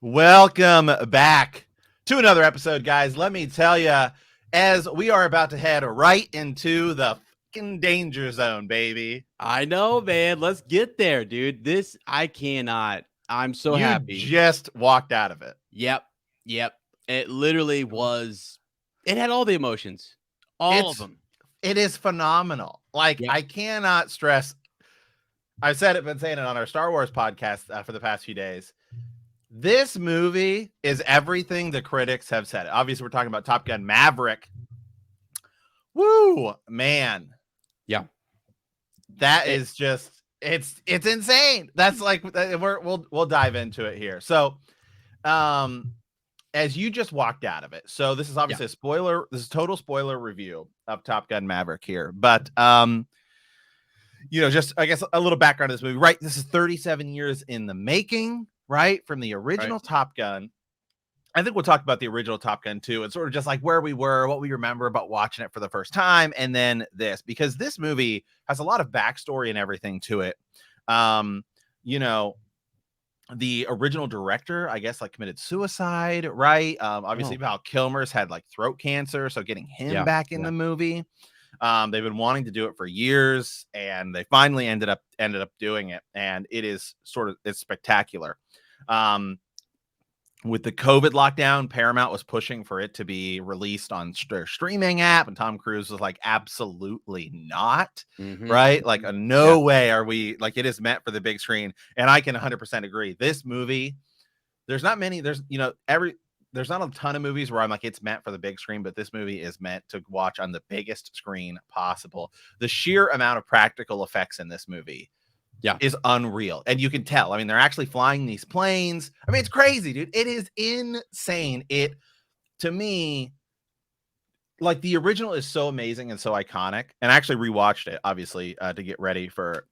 Welcome back to another episode, guys. Let me tell you, as we are about to head right into the fucking danger zone, baby. I know, man. Let's get there, dude. I cannot. I'm so You happy. just walked out of it. Yep. It literally was. It had all the emotions, all of them. It is phenomenal. Like, Yep. I cannot stress. I've been saying it on our Star Wars podcast for the past few days. This movie is everything the critics have said. Obviously, we're talking about Top Gun Maverick. Woo, man. Yeah. That is just it's insane. That's like we'll dive into it here. So, as you just walked out of it. So this is obviously a spoiler. This is total spoiler review of Top Gun Maverick here. But just I guess a little background of this movie, right? This is 37 years in the making, right? From the original Top Gun. I think we'll talk about the original Top Gun too. It's sort of just like where we were, what we remember about watching it for the first time, and then this, because this movie has a lot of backstory and everything to it. The original director, I guess, like committed suicide, right? Obviously, Val Kilmer's had like throat cancer, so getting him back in the movie. They've been wanting to do it for years, and they finally ended up doing it, and it's spectacular. With the COVID lockdown, Paramount was pushing for it to be released on their streaming app, and Tom Cruise was like, absolutely not, right? Like, no way are we, like, it is meant for the big screen. And I can 100% agree. This movie, there's not a ton of movies where I'm like, it's meant for the big screen, but this movie is meant to watch on the biggest screen possible. The sheer amount of practical effects in this movie is unreal. And you can tell. I mean, they're actually flying these planes. I mean, it's crazy, dude. It is insane. To me, like, the original is so amazing and so iconic. And I actually rewatched it, obviously, to get ready for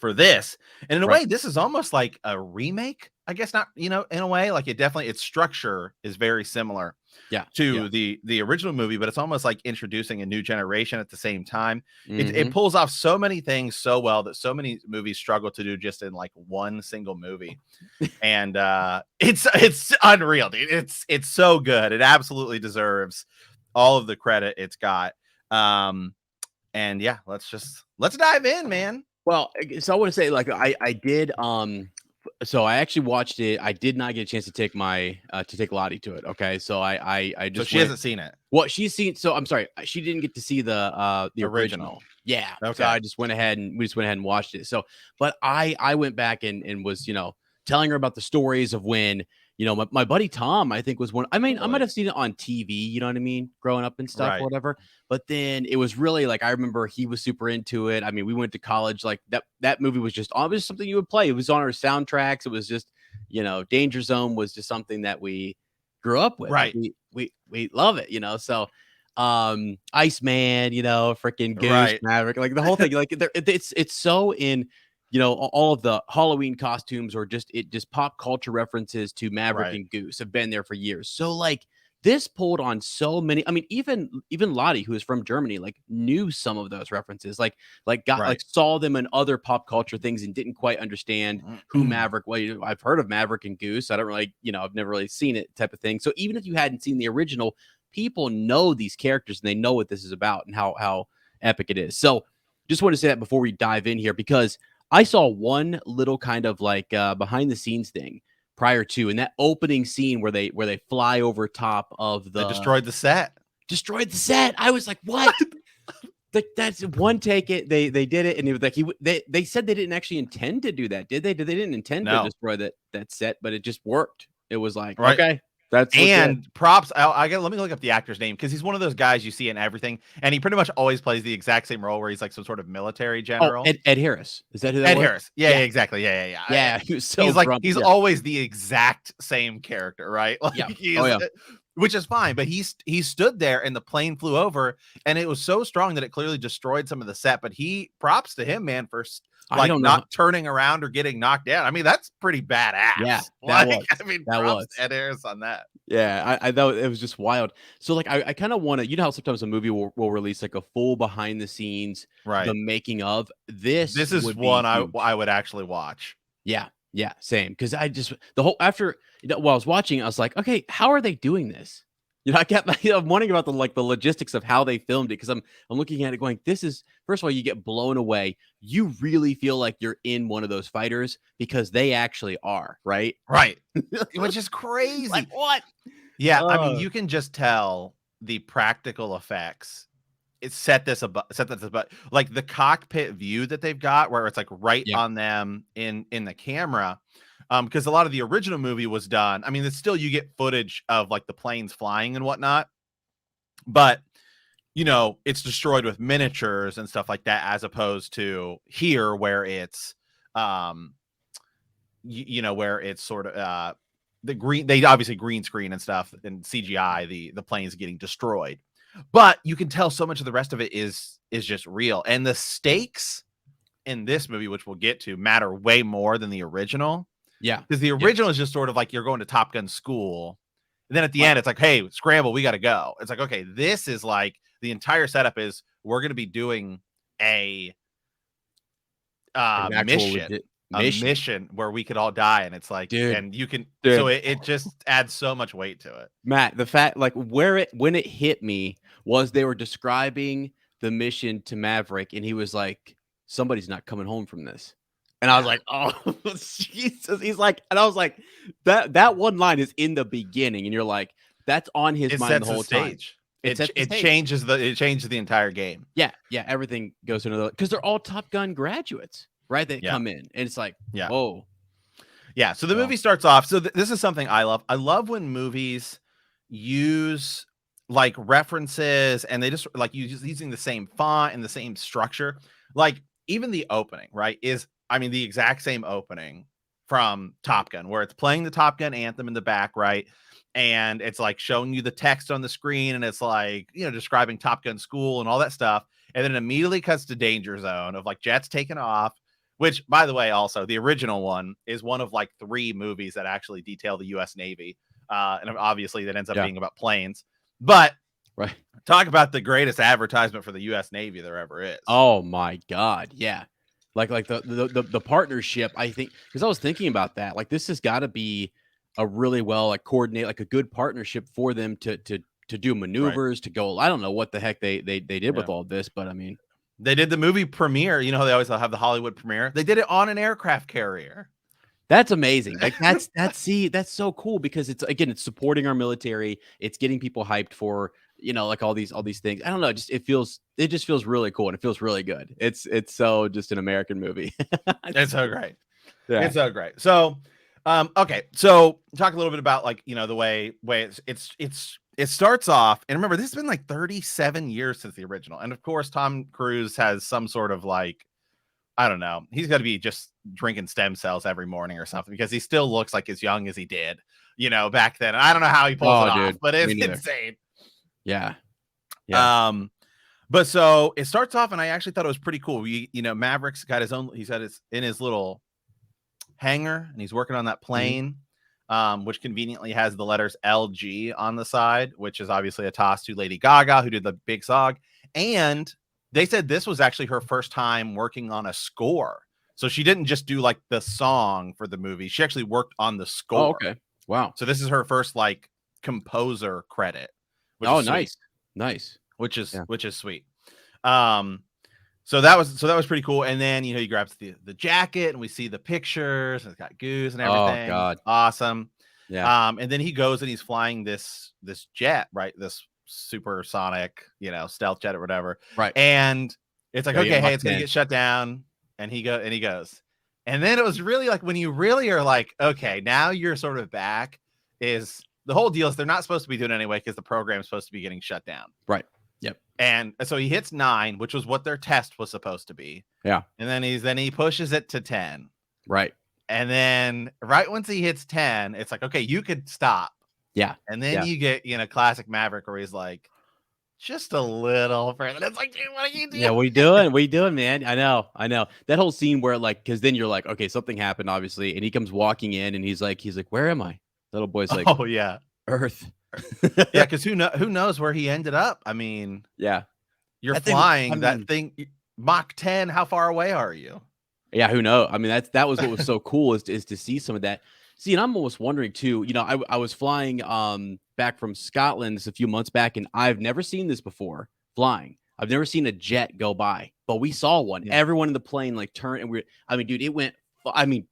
this. And in a way, this is almost like a remake, I guess. Not, in a way, like, its structure is very similar to the original movie, but it's almost like introducing a new generation at the same time. It pulls off so many things so well that so many movies struggle to do just in like one single movie. And it's unreal, dude. It's so good. It absolutely deserves all of the credit it's got. And yeah, let's dive in, man. Well, so I want to say, like, I did. So I actually watched it. I did not get a chance to take take Lottie to it. Okay, so I just so she hasn't seen it. Well, she's seen. So I'm sorry, she didn't get to see the original. Yeah. Okay. So we just went ahead and watched it. So, but I went back and was telling her about the stories of when my buddy Tom, I think, was one. I mean, I might have seen it on TV, you know what I mean, growing up and stuff, or whatever. But then it was really like, I remember he was super into it. I mean, we went to college, like that movie was just obviously something you would play. It was on our soundtracks. It was just, Danger Zone was just something that we grew up with. Right. Like, we love it, So Iceman, freaking Goose, Maverick, like the whole thing, like it's so in. All of the Halloween costumes or just pop culture references to Maverick and Goose have been there for years. So like this pulled on so many. I mean, even Lottie, who is from Germany, like knew some of those references, like saw them in other pop culture things and didn't quite understand who Maverick was. I've heard of Maverick and Goose. I don't really, I've never really seen it, type of thing. So even if you hadn't seen the original, people know these characters and they know what this is about and how epic it is. So just want to say that before we dive in here, because I saw one little kind of like behind the scenes thing prior to, in that opening scene where they fly over top of They destroyed the set. I was like, what? Like, that's one take. They did it, and it was like they said they didn't actually intend to do that, did they? They didn't intend to destroy that set, but it just worked. It was like, okay. And props. Let me look up the actor's name, because he's one of those guys you see in everything, and he pretty much always plays the exact same role where he's like some sort of military general. Oh, Ed Harris. Is that who that was? Ed Harris. Yeah, exactly. Yeah. Yeah, he was so grumpy. He's always the exact same character, right? Like, which is fine. But he stood there and the plane flew over, and it was so strong that it clearly destroyed some of the set. But props to him, man, for like not turning around or getting knocked down. I mean, that's pretty badass. Yeah, that was Ed Harris on that. Yeah, I thought it was just wild. So like, I kind of want to, how sometimes a movie will release like a full behind the scenes, the making of this. This is one I would actually watch. Yeah, Yeah, same. Because I just the whole after while I was watching, I was like, okay, how are they doing this? I kept I'm wondering about the logistics of how they filmed it because I'm looking at it going, this is first of all, you get blown away. You really feel like you're in one of those fighters because they actually are, right? Right. Which is Like crazy. what? Yeah, I mean, Uh, you can just tell the practical effects. It set this above, like the cockpit view that they've got, where it's like right yeah, on them in the camera. Because a lot of the original movie was done. I mean, it's still you get footage of like the planes flying and whatnot, but it's destroyed with miniatures and stuff like that, as opposed to here where it's um where it's sort of the green, they obviously green screen and stuff and CGI the planes getting destroyed. But you can tell so much of the rest of it is just real. And the stakes in this movie, which we'll get to, matter way more than the original. yeah, Because the yes, original is just sort of like you're going to Top Gun school. And then at the right. end, it's like, hey, scramble, we got to go. It's like, okay, this is like the entire setup is we're going to be doing a Like an actual mission, legit mission, where we could all die. And it's like, dude. and you can, so Dude, it just adds so much weight to it. Matt, the fact like when it hit me was they were describing the mission to Maverick, and he was like, "Somebody's not coming home from this," and I was Yeah. like, "Oh, Jesus!" He's like, and I was like, "That one line is in the beginning," and you're like, "That's on his It mind the sets the whole time." stage. It sets the It stage. changes the entire game. Yeah, yeah, everything goes to another because they're all Top Gun graduates, right? That Yeah. come in, and it's like, Yeah. whoa, Yeah. So the so movie starts off. So this is something I love. I love when movies use like references and they just like using the same font and the same structure. Like even the opening, right? Is I mean the exact same opening from Top Gun, where it's playing the Top Gun anthem in the back, right? And it's like showing you the text on the screen, and it's like, describing Top Gun school and all that stuff. And then it immediately cuts to Danger Zone of like jets taking off, which, by the way, also the original one is one of like 3 movies that actually detail the US Navy. And obviously that ends up yeah, being about planes. But right. talk about the greatest advertisement for the US Navy there ever is. Oh my god, yeah. Like the partnership, I think because I was thinking about that. Like this has got to be a really well like coordinate like a good partnership for them to do Right. maneuvers, to go. I don't know what the heck they did with Yeah. all this, but I mean, They did the movie premiere. You know how they always have the Hollywood premiere? They did it on an aircraft carrier. that's amazing. Like that's so cool because it's again it's supporting our military. It's getting people hyped for like all these things. I don't know. It just feels really cool and it feels really good. It's so just an American movie. It's so great. Yeah. It's so great. So, okay. So talk a little bit about like, the way it starts off. And remember, this has been like 37 years since the original. And of course, Tom Cruise has some sort of like, I don't know. He's got to be just drinking stem cells every morning or something, because he still looks like as young as he did, back then. And I don't know how he pulls it Oh, off, dude, but me it's neither. insane. Yeah. Yeah. Um, but so it starts off, and I actually thought it was pretty cool. Maverick's got his own, he's got his in his little hangar, and he's working on that Mhm. plane, which conveniently has the letters LG on the side, which is obviously a toss to Lady Gaga, who did the big song. And they said this was actually her first time working on a score. So she didn't just do like the song for the movie. She actually worked on the Oh, score. okay. Wow. So this is her first like composer credit, which Oh, is sweet. nice. Nice. Yeah. Which is sweet. Um, so that was pretty cool. And then he grabs the jacket, and we see the pictures, and it's got Goose and Oh everything. god. Awesome. Yeah. And then he goes and he's flying this jet, right? This supersonic, stealth jet or whatever. Right. And it's like, Gotta get okay, hey, Mach it's gonna 10. get shut down. And he goes. And then it was really like when you really are like, okay, now you're sort of back. Is the whole deal is they're not supposed to be doing it anyway because the program is supposed to be getting shut down. Right. Yep. And so he hits 9, which was what their test was supposed to be. Yeah. And then he pushes it to 10. Right. And then right once he hits 10, it's like, okay, you could stop. Yeah. And then Yeah. you get, classic Maverick where he's like, just a little further. And it's like, dude, what are you doing? Yeah, what are you doing? What are you doing, man? I know. That whole scene where because then you're like, okay, something happened, obviously, and he comes walking in and he's like, where am I? Little boy's like, Oh yeah. Earth. Yeah, because who knows where he ended up? I mean, Yeah. you're That thing, I flying that mean, thing Mach 10. How far away are you? Yeah, who knows? I mean, that was what was so cool is to see some of that. See, and I'm almost wondering too. You know, I was flying back from Scotland a few months back, and I've never seen this before flying. I've never seen a jet go by, but we saw one. Yeah. Everyone in the plane like turned, and I mean, dude, it went. I mean,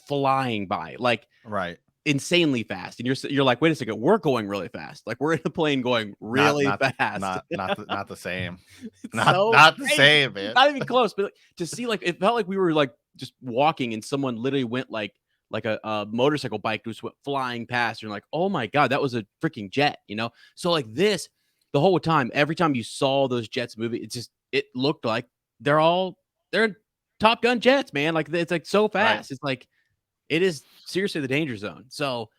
flying by like Right. insanely fast, and you're like, wait a second, we're going really fast. Like we're in the plane going Not really not fast. not the same. It's Not so not the crazy. same, man. Not even close. But like, to see, like, it felt like we were like just walking, and someone literally went like a motorcycle bike just went flying past. You're like, oh my god, that was a freaking jet, you know? So like this, the whole time, every time you saw those jets moving, it looked like they're Top Gun jets, man. Like it's like so Right. fast. It's like it is seriously the danger zone. So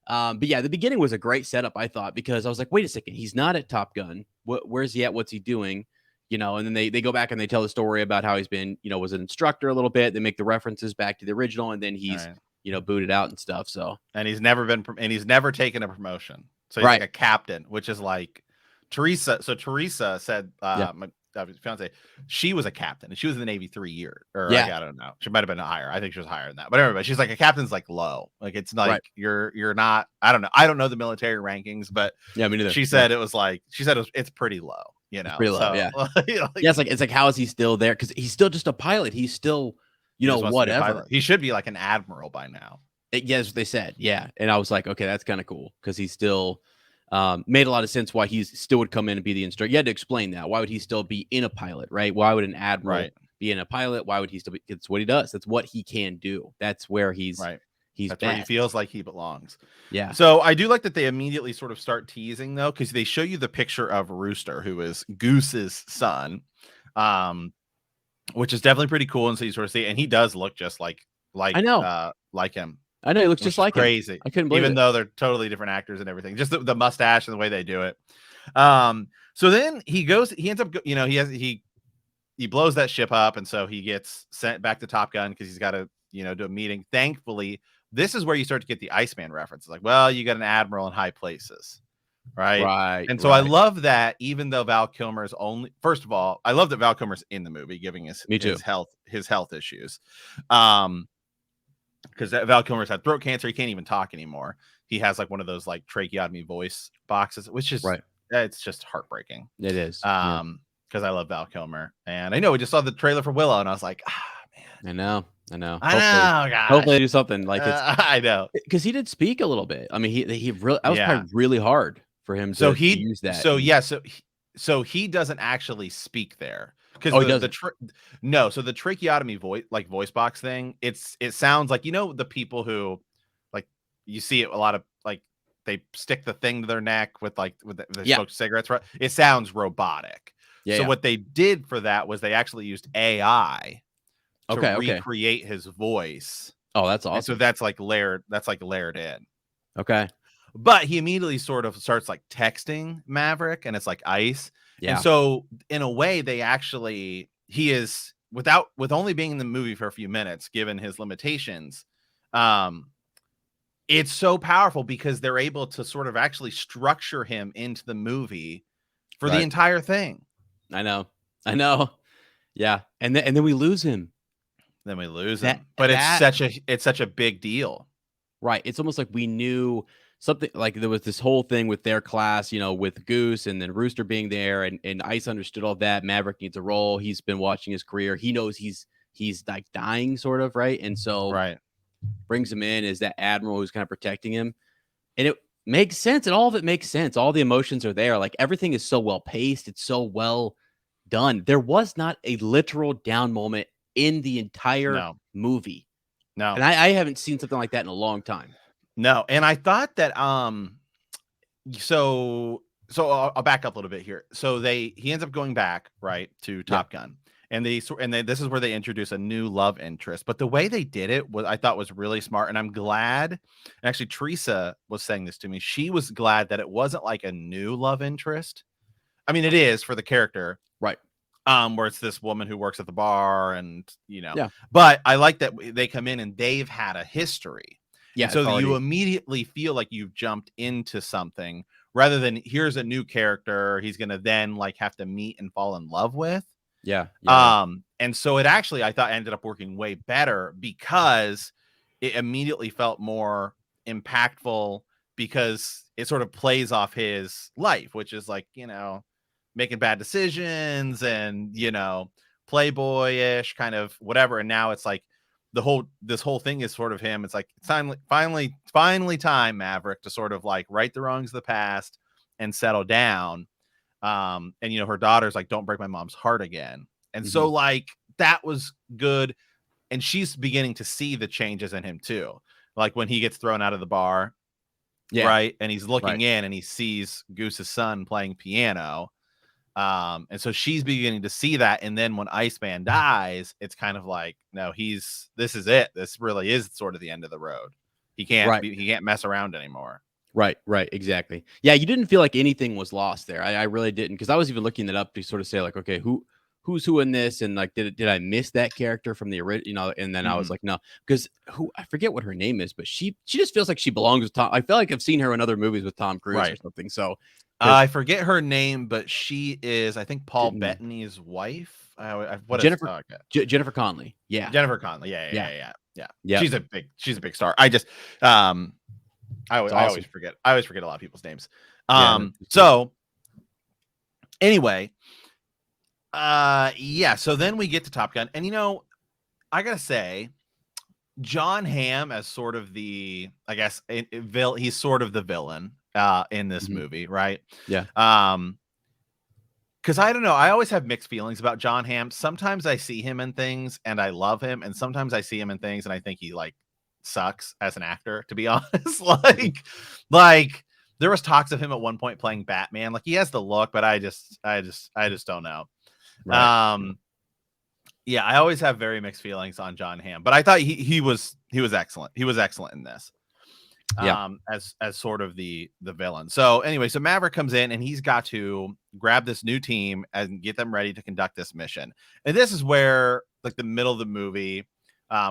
but yeah, the beginning was a great setup, I thought, because I was like, wait a second, he's not at Top Gun. Where's he at? What's he doing? You know, and then they go back and they tell the story about how he's been, you know, was an instructor a little bit. They make the references back to the original, and then he's, Right. you know, booted out and stuff. So And he's never taken a promotion. So he's like a captain, which is like Teresa. So Teresa said, Yeah. my fiance, she was a captain and she was in the Navy 3 years, or Yeah. like, I don't know. She might've been higher. I think she was higher than that, but anyway, she's like a captain's like low. Like it's like Right. you're not, I don't know. I don't know the military rankings, but Yeah, me neither. she said it's pretty low, you It's know. pretty low. So Yeah. you know, like, Yeah. It's like, how is he still there? Because he's still just a pilot. He's still, you he know, just wants to be a whatever. pilot. He should be like an admiral by now. Yeah, that's what they said. Yeah. And I was like, okay, that's kind of cool because he's still made a lot of sense why he still would come in and be the instructor. You had to explain that. Why would he still be in a pilot, right? Why would an admiral Right. be in a pilot? Why would he still be? It's what he does. That's what he can do. That's where he's Right. That's where he best. feels like he belongs. Yeah. So I do like that they immediately sort of start teasing though, because they show you the picture of Rooster, who is Goose's son, which is definitely pretty cool. And so you sort of see, and he does look just like I know. him, I know. He looks which just is like him. crazy. I couldn't believe Even it. though they're totally different actors and everything, just the mustache and the way they do it. So then he ends up, you know, he blows that ship up, and so he gets sent back to Top Gun because he's got to, you know, do a meeting. Thankfully, this is where you start to get the Iceman references. Like, well, you got an admiral in high places, right? Right. And so I Right. love that, even though Val Kilmer's first of all, I love that Val Kilmer's in the movie, giving Me too. his health issues. Because Val Kilmer's had throat cancer, he can't even talk anymore. He has like one of those like tracheotomy voice boxes, which is Right. it's just heartbreaking. It is. Yeah. Because I love Val Kilmer, and I know we just saw the trailer for Willow, and I was like, man, I know. I know. I Hopefully, know, gosh, hopefully they do something like it's I know, because he did speak a little bit. I mean, he really that was yeah. probably really hard for him So to use that. so he doesn't actually speak there because Oh, he doesn't. So the tracheotomy voice box thing, it sounds like, you know, the people who like, you see it a lot of, like, they stick the thing to their neck with they smoke cigarettes, right? It sounds robotic. Yeah. So Yeah. what they did for that was they actually used AI to Okay. recreate his voice. Oh, that's awesome. And so that's like layered in. Okay. But he immediately sort of starts like texting Maverick, and it's like ice. Yeah. And so in a way, he is, with only being in the movie for a few minutes, given his limitations, it's so powerful because they're able to sort of actually structure him into the movie for the entire thing. I know. Yeah. And then we lose him. Then we lose him. But it's such a big deal. Right. It's almost like we knew something, like there was this whole thing with their class, you know, with Goose and then Rooster being there, and Ice understood all that. Maverick needs a role. He's been watching his career. He knows he's like dying, sort of, right? And so brings him in as that admiral who's kind of protecting him. And it makes sense. And all of it makes sense. All the emotions are there. Like everything is so well paced. It's so well done. There was not a literal down moment in the entire movie. No. And I haven't seen something like that in a long time. No. And I thought that so I'll back up a little bit here. So he ends up going back, right, to Top Gun. And this is where they introduce a new love interest. But the way they did it I thought was really smart. And I'm glad, actually, Teresa was saying this to me. She was glad that it wasn't like a new love interest. I mean, it is for the character. Right. Where it's this woman who works at the bar, and, you know, yeah. But I like that they come in and they've had a history. Yeah. And so you immediately feel like you've jumped into something rather than here's a new character he's going to then like have to meet and fall in love with. Yeah. And so it actually, I thought, ended up working way better because it immediately felt more impactful, because it sort of plays off his life, which is like, making bad decisions and, playboyish kind of whatever. And now it's like this whole thing is sort of him. It's like, it's finally time, Maverick, to sort of like right the wrongs of the past and settle down. And her daughter's like, don't break my mom's heart again. And so like that was good. And she's beginning to see the changes in him too. Like when he gets thrown out of the bar, right? And he's looking in and he sees Goose's son playing piano. And so she's beginning to see that. And then when Iceman dies, it's kind of like, no, this is it. This really is sort of the end of the road. He can't mess around anymore. Right, exactly. Yeah, you didn't feel like anything was lost there. I really didn't, because I was even looking it up to sort of say like, okay, who's who in this, and like, did I miss that character from the original? And then I was like, no, because I forget what her name is, but she just feels like she belongs with Tom. I feel like I've seen her in other movies with Tom Cruise or something. So I forget her name, but she is, I think, Paul Bettany's wife. Jennifer Connelly. Yeah, Jennifer Connelly. Yeah. She's a big star. I always forget a lot of people's names. So anyway, so then we get to Top Gun, and I gotta say, John Hamm as sort of the, I guess, he's sort of the villain in this movie, right? Yeah. Because I don't know, I always have mixed feelings about John Hamm. Sometimes I see him in things and I love him, and sometimes I see him in things and I think he like sucks as an actor, to be honest. like there was talks of him at one point playing Batman. Like he has the look, but I just don't know. Right. Yeah, I always have very mixed feelings on John Hamm, but I thought he was excellent. He was excellent in this. As sort of the villain. So anyway, so Maverick comes in and he's got to grab this new team and get them ready to conduct this mission. And this is where like the middle of the movie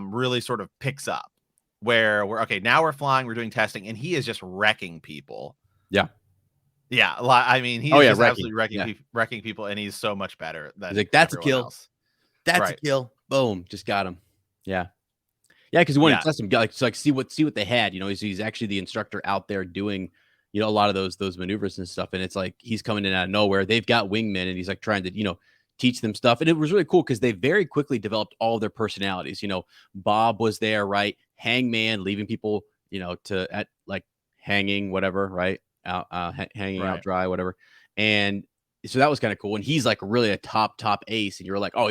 really sort of picks up, where now we're flying, we're doing testing, and he is just wrecking people. Yeah. I mean, he's just absolutely wrecking people, and he's so much better than he's like, that's a kill. Else. That's a kill. Boom, just got him. Yeah, because he wanted to test them, like see what they had. He's actually the instructor out there doing, a lot of those maneuvers and stuff. And it's like he's coming in out of nowhere. They've got wingmen, and he's like trying to teach them stuff. And it was really cool because they very quickly developed all their personalities. Bob was there, right? Hangman, leaving people, at like hanging, whatever, right? Hanging out dry, whatever. And so that was kind of cool. And he's like really a top ace. And you're like, oh,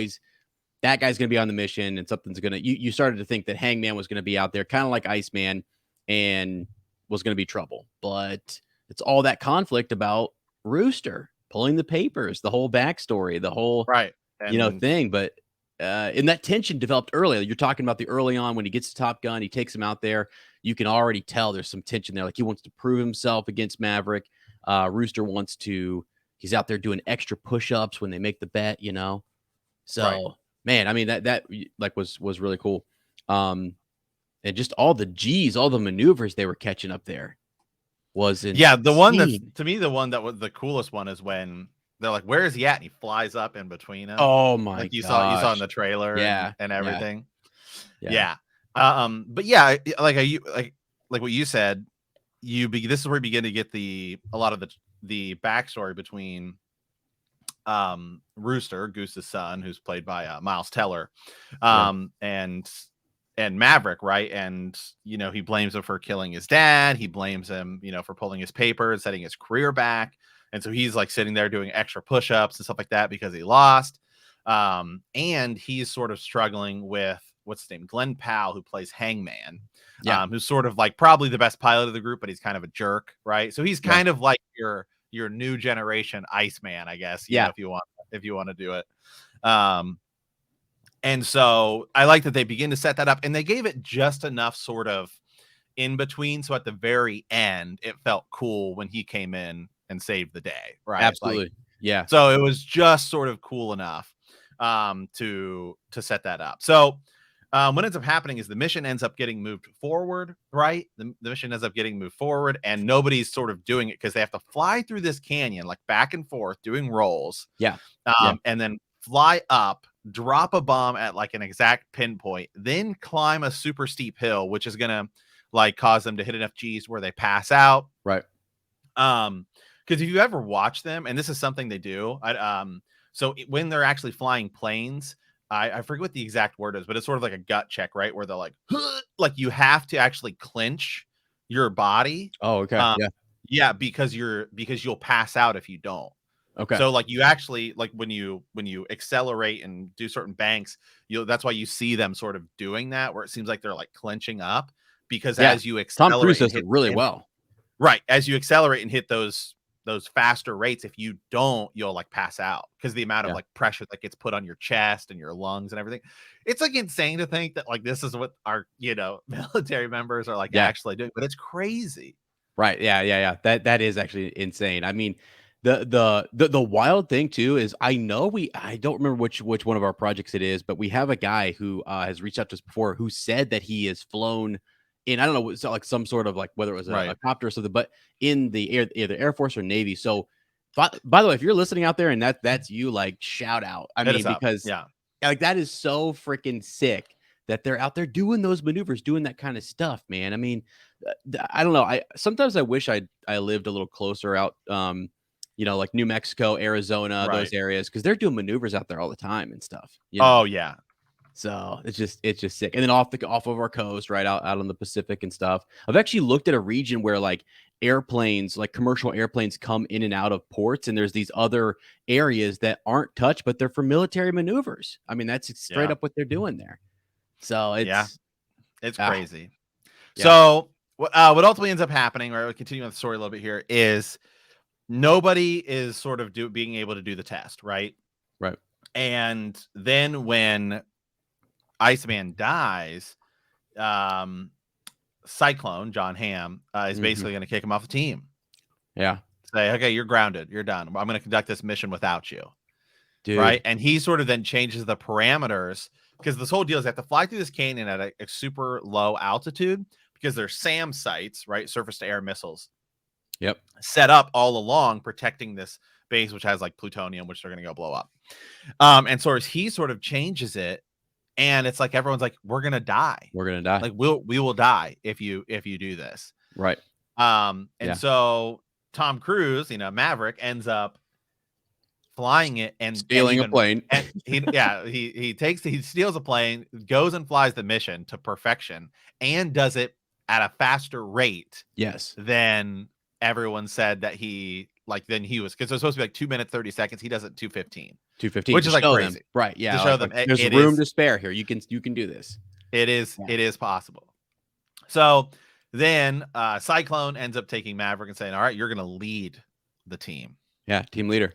that guy's going to be on the mission, and something's going to, you started to think that Hangman was going to be out there kind of like Iceman and was going to be trouble. But it's all that conflict about Rooster pulling the papers, the whole backstory, the whole, thing. But, and that tension developed earlier. You're talking about the early on when he gets to Top Gun, he takes him out there. You can already tell there's some tension there. Like he wants to prove himself against Maverick. Rooster he's out there doing extra push-ups when they make the bet, So, man, I mean, that like was really cool. And just all the G's, all the maneuvers they were catching up there was insane. Yeah, the one that was the coolest one is when they're like, where is he at? And he flies up in between them. Oh my like you saw in the trailer and everything. Yeah. But yeah, like what you said, this is where you begin to get a lot of the backstory between Rooster, Goose's son, who's played by Miles Teller, and Maverick, right? And he blames him for killing his dad. He blames him, for pulling his papers, setting his career back. And so he's like sitting there doing extra push-ups and stuff like that because he lost. And he's sort of struggling with what's his name, Glenn Powell, who plays Hangman, who's sort of like probably the best pilot of the group, but he's kind of a jerk, right? So he's kind of like your new generation Iceman, I guess. If you want to do it. And so I like that they begin to set that up, and they gave it just enough sort of in between. So at the very end, it felt cool when he came in and saved the day. Right. Absolutely. So it was just sort of cool enough to set that up. So what ends up happening is the mission ends up getting moved forward, right? The mission ends up getting moved forward, and nobody's sort of doing it because they have to fly through this canyon, like back and forth, doing rolls. And then fly up drop a bomb at like an exact pinpoint, then climb a super steep hill, which is gonna like cause them to hit enough G's where they pass out. Right. Because if you ever watch them, and this is something they do, when they're actually flying planes, I forget what the exact word is, but it's sort of like a gut check, right? Where they're like you have to actually clench your body. Oh, okay. Yeah. Yeah, because you'll pass out if you don't. Okay. So like you actually like when you accelerate and do certain banks, that's why you see them sort of doing that, where it seems like they're like clenching up, because Yeah. as you Tom Cruise accelerate and does it hit really well. right, as you accelerate and hit those faster rates, if you don't, you'll like pass out because the amount of Yeah. like pressure that gets put on your chest and your lungs and everything. It's like insane to think that like this is what our military members are like Yeah. actually doing, but it's crazy. Right. Yeah. That is actually insane. I mean, the wild thing too is I don't remember which one of our projects it is, but we have a guy who has reached out to us before who said that he has flown in, I don't know, so like some sort of like whether it was a Right. copter or something, but in the air, either Air Force or Navy. So by the way, if you're listening out there and that's you, like shout out. I Hit us mean, up. because Yeah. like that is so freaking sick that they're out there doing those maneuvers, doing that kind of stuff, man. I mean, I don't know. I sometimes I wish I lived a little closer out, like New Mexico, Arizona, those Right. areas, because they're doing maneuvers out there all the time and stuff. Oh yeah. So it's just sick. And then off of our coast, right out on the Pacific and stuff. I've actually looked at a region where like airplanes, like commercial airplanes, come in and out of ports, and there's these other areas that aren't touched, but they're for military maneuvers. I mean, that's straight Yeah. up what they're doing there. So it's crazy. Yeah. So what ultimately ends up happening, or continuing the story a little bit here, is nobody is sort of being able to do the test, right? Right. And then when Iceman dies, Cyclone John Hamm is basically going to kick him off the team. Yeah. Say, okay, you're grounded. You're done. I'm going to conduct this mission without you. Dude. Right. And he sort of then changes the parameters, because this whole deal is they have to fly through this canyon at a super low altitude because there's SAM sites, right? Surface to air missiles. Yep. Set up all along protecting this base, which has like plutonium, which they're going to go blow up. And so he sort of changes it, and it's like everyone's like, we're going to die. We're going to die. Like we will die if you do this. Right. So Tom Cruise, Maverick, ends up flying it and stealing a plane. And he steals a plane, goes and flies the mission to perfection, and does it at a faster rate. Yes. Than everyone said that he was, because it was supposed to be like 2 minutes 30 seconds. He does it 2:15, which is like crazy, right? Yeah, to show them there's room to spare here. You can do this. It is possible. So then Cyclone ends up taking Maverick and saying, all right, you're gonna lead the team. Yeah, team leader.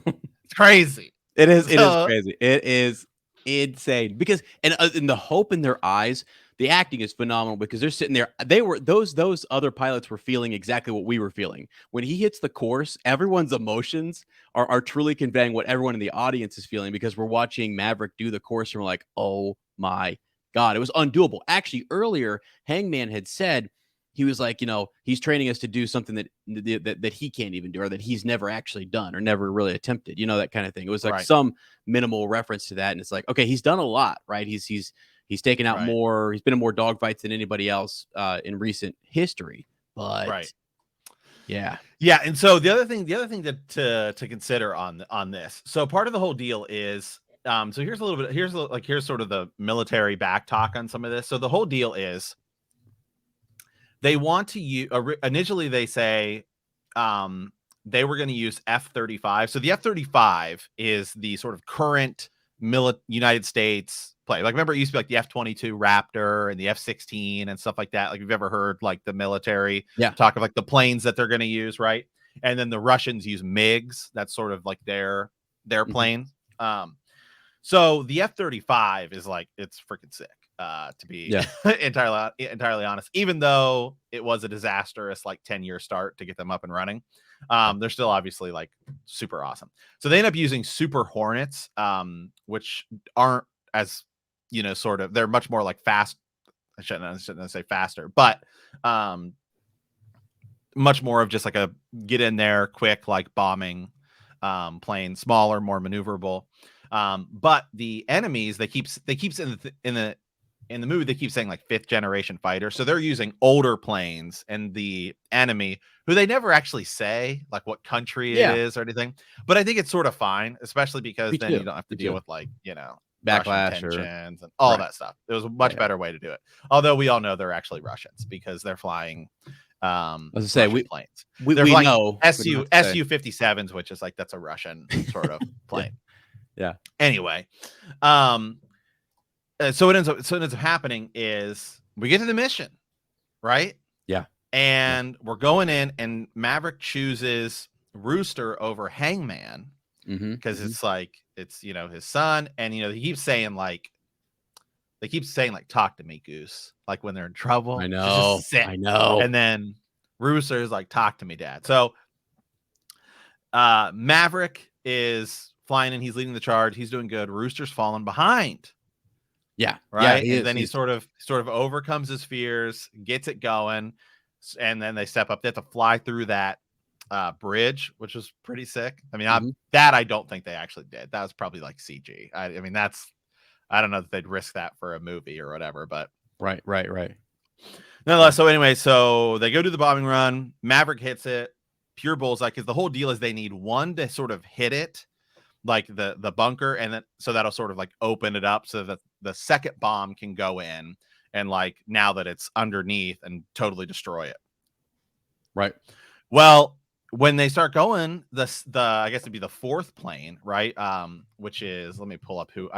It's crazy. It is crazy. It is insane, because in the hope in their eyes, the acting is phenomenal, because they're sitting there. Those other pilots were feeling exactly what we were feeling when he hits the course. Everyone's emotions are truly conveying what everyone in the audience is feeling, because we're watching Maverick do the course and we're like, oh my God, it was undoable. Actually, earlier Hangman had said, he was like, he's training us to do something that he can't even do, or that he's never actually done or never really attempted, that kind of thing. It was like some minimal reference to that. And it's like, okay, he's done a lot, right? He's taken out more. He's been in more dogfights than anybody else in recent history. But yeah. And so the other thing to consider on this. So part of the whole deal is, so here's sort of the military back talk on some of this. So the whole deal is, they want to use, initially they say they were going to use F-35. So the F-35 is the sort of current United States plane. Like, remember, it used to be like the F-22 Raptor and the F-16 and stuff like that. Like, you've ever heard like the military talk of like the planes that they're going to use, right? And then the Russians use MiGs. That's sort of like their plane. So the F-35 is like, it's freaking sick. To be entirely honest, even though it was a disastrous like 10-year start to get them up and running, they're still obviously like super awesome. So they end up using Super Hornets, which aren't as sort of, they're much more like fast. I shouldn't say faster, but much more of just like a get in there quick, like bombing plane, smaller, more maneuverable. But the enemies, they keep in the movie, they keep saying like 5th generation fighter. So they're using older planes, and the enemy, who they never actually say like what country it is or anything. But I think it's sort of fine, especially because then you don't have to deal with like, Russian Backlash tensions and all that stuff. It was a much better way to do it. Although we all know they're actually Russians because they're flying As I say, Russian planes. we They're know Su-57s, which is like that's a Russian sort of plane. Yeah. Anyway, so what ends up happening is we get to the mission, right? Yeah. And we're going in, and Maverick chooses Rooster over Hangman because it's like it's his son, and he keeps saying like talk to me, Goose, like when they're in trouble. I know. Just sit. I know. And then Rooster is like, talk to me, Dad. So Maverick is flying in, he's leading the charge, he's doing good. Rooster's falling behind. Yeah. Right. Yeah, and then he sort of overcomes his fears, gets it going, and then they step up. They have to fly through that bridge, which was pretty sick. I mean, I don't think they actually did. That was probably like CG. I mean, I don't know that they'd risk that for a movie or whatever, but right. nonetheless. So anyway, so they go do the bombing run. Maverick hits it, pure bullseye, because the whole deal is they need one to sort of hit it, like the bunker, and then so that'll sort of like open it up so that the second bomb can go in, and like now that it's underneath, and totally destroy it. Right. Well, when they start going, the I guess it'd be the 4th plane, right? Which is, let me pull up who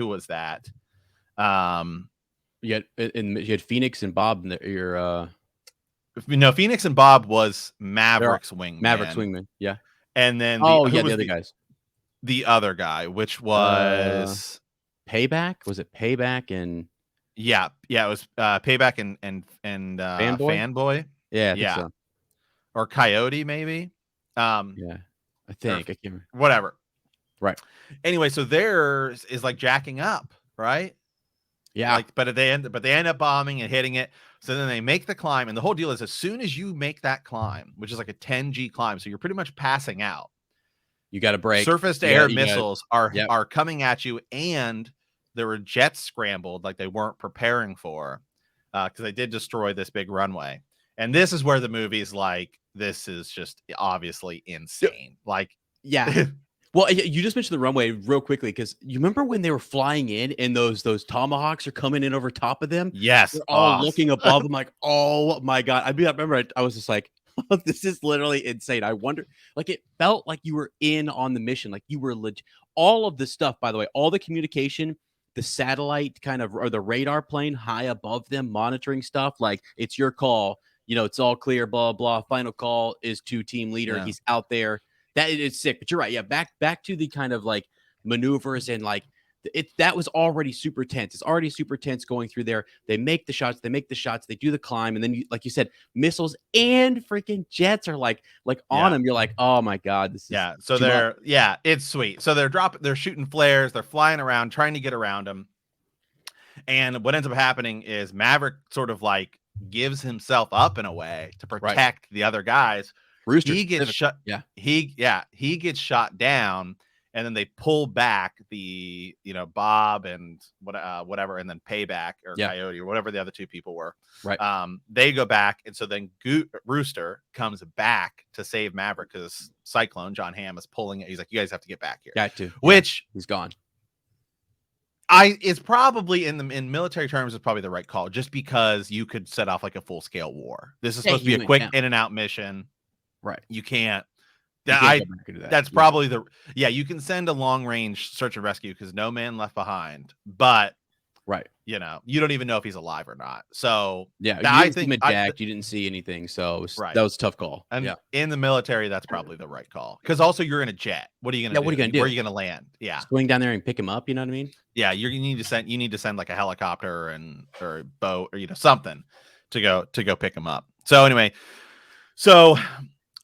was that? You had Phoenix and Bob in your Phoenix and Bob was Maverick's wingman. Maverick's wingman, yeah. And then the other guys. The other guy, which was Payback. Was it Payback and yeah, it was Payback and Fanboy. Yeah, I think so. Or Coyote, maybe. Yeah, I think I can't remember. Whatever. Right. Anyway, so theirs is like jacking up, right? Yeah. Like, but they end up bombing and hitting it. So then they make the climb, and the whole deal is as soon as you make that climb, which is like a 10G climb, so you're pretty much passing out. You got to break. Surface to air missiles are coming at you, and there were jets scrambled like they weren't preparing for, because they did destroy this big runway. And this is where the movie's like, this is just obviously insane. Like, yeah. Well, you just mentioned the runway real quickly, because you remember when they were flying in and those tomahawks are coming in over top of them? Yes. They're all looking above. I'm like, oh my God. I remember I was just like, this is literally insane. I wonder, like, it felt like you were in on the mission. Like you were legit. All of the stuff, by the way, all the communication, the satellite kind of, or the radar plane high above them, monitoring stuff. Like, it's your call. It's all clear, blah, blah. Final call is to team leader. Yeah. He's out there. That is sick, but you're right. Yeah. Back to the kind of like maneuvers, and like that was already super tense. It's already super tense going through there. They make the shots, they do the climb, and then like you said, missiles and freaking jets are like on them. You're like, oh my God, this is so it's sweet. So they're shooting flares, they're flying around trying to get around them. And what ends up happening is Maverick sort of like gives himself up in a way to protect the other guys. Rooster, he gets shot. Yeah. He gets shot down, and then they pull back the Bob and whatever, and then Payback or Coyote or whatever the other two people were. Right. They go back, and so then Rooster comes back to save Maverick because Cyclone John Hamm is pulling it. He's like, you guys have to get back here. Got to. Which he's gone. It's probably in military terms is probably the right call, just because you could set off like a full scale war. This is supposed to be a quick in and out mission. Right. You can't. That's probably you can send a long range search and rescue because no man left behind, but you don't even know if he's alive or not. So I think you didn't see anything, so that was a tough call. And in the military, that's probably the right call, because also you're in a jet. What are you gonna do? What are you gonna do? Where are you gonna land? Yeah, swing down there and pick him up. You know what I mean? Yeah, you need to send like a helicopter or a boat or something to go pick him up. So anyway,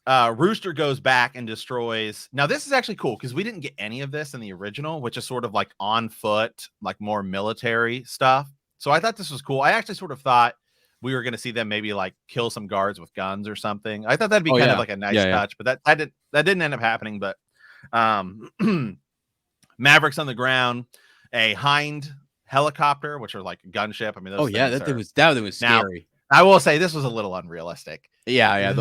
Rooster goes back and destroys. Now, this is actually cool because we didn't get any of this in the original, which is sort of like on foot, like more military stuff. So I thought this was cool. I actually sort of thought we were going to see them maybe like kill some guards with guns or something. I thought that'd be kind of like a nice touch, but that didn't end up happening. But Maverick's on the ground. A Hind helicopter, which are like a gunship. I mean, those things that thing are was now. scary. I will say this was a little unrealistic. Yeah.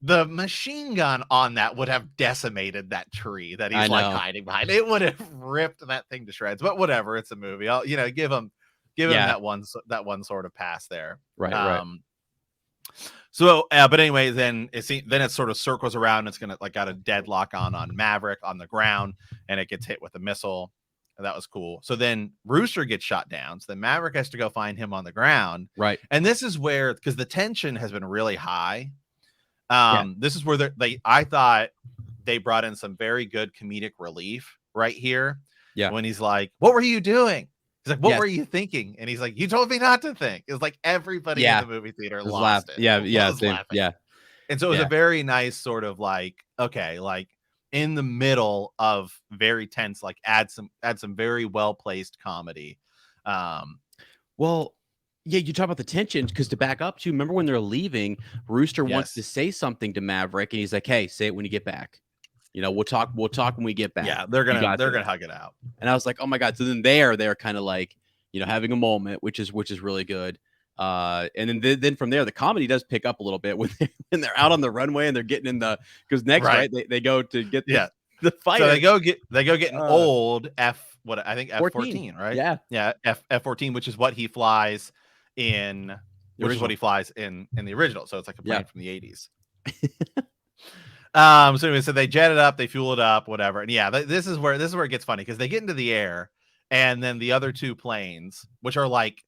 The machine gun on that would have decimated that tree that he's like hiding behind. It would have ripped that thing to shreds. But whatever, it's a movie. I'll give him that one sort of pass there. Right. So, but anyway, then it sort of circles around. It's gonna like got a deadlock on Maverick on the ground, and it gets hit with a missile. That was cool. So then Rooster gets shot down. So then Maverick has to go find him on the ground. Right. And this is where, because the tension has been really high. This is where I thought they brought in some very good comedic relief right here. Yeah. When he's like, "What were you doing?" He's like, "What were you thinking?" And he's like, "You told me not to think." It was like everybody in the movie theater lost it. Yeah. And so it was a very nice sort of like, okay, like in the middle of very tense, like add some very well placed comedy. Well, yeah, you talk about the tensions because to back up to, remember when they're leaving, Rooster wants to say something to Maverick, and he's like, "Hey, say it when you get back. We'll talk when we get back." Yeah, they're gonna hug it out. And I was like, "Oh my god!" So then they're kind of like, having a moment, which is really good. And then from there, the comedy does pick up a little bit when they're out on the runway and they're getting in the, because next right they go to get the fighter. So they go get an old F-14, right? Yeah, F-14, which is what he flies in, which is what he flies in the original. So it's like a plane from the 80s. So anyway, so they jet it up, they fuel it up, whatever. And yeah, this is where it gets funny, because they get into the air, and then the other two planes, which are like,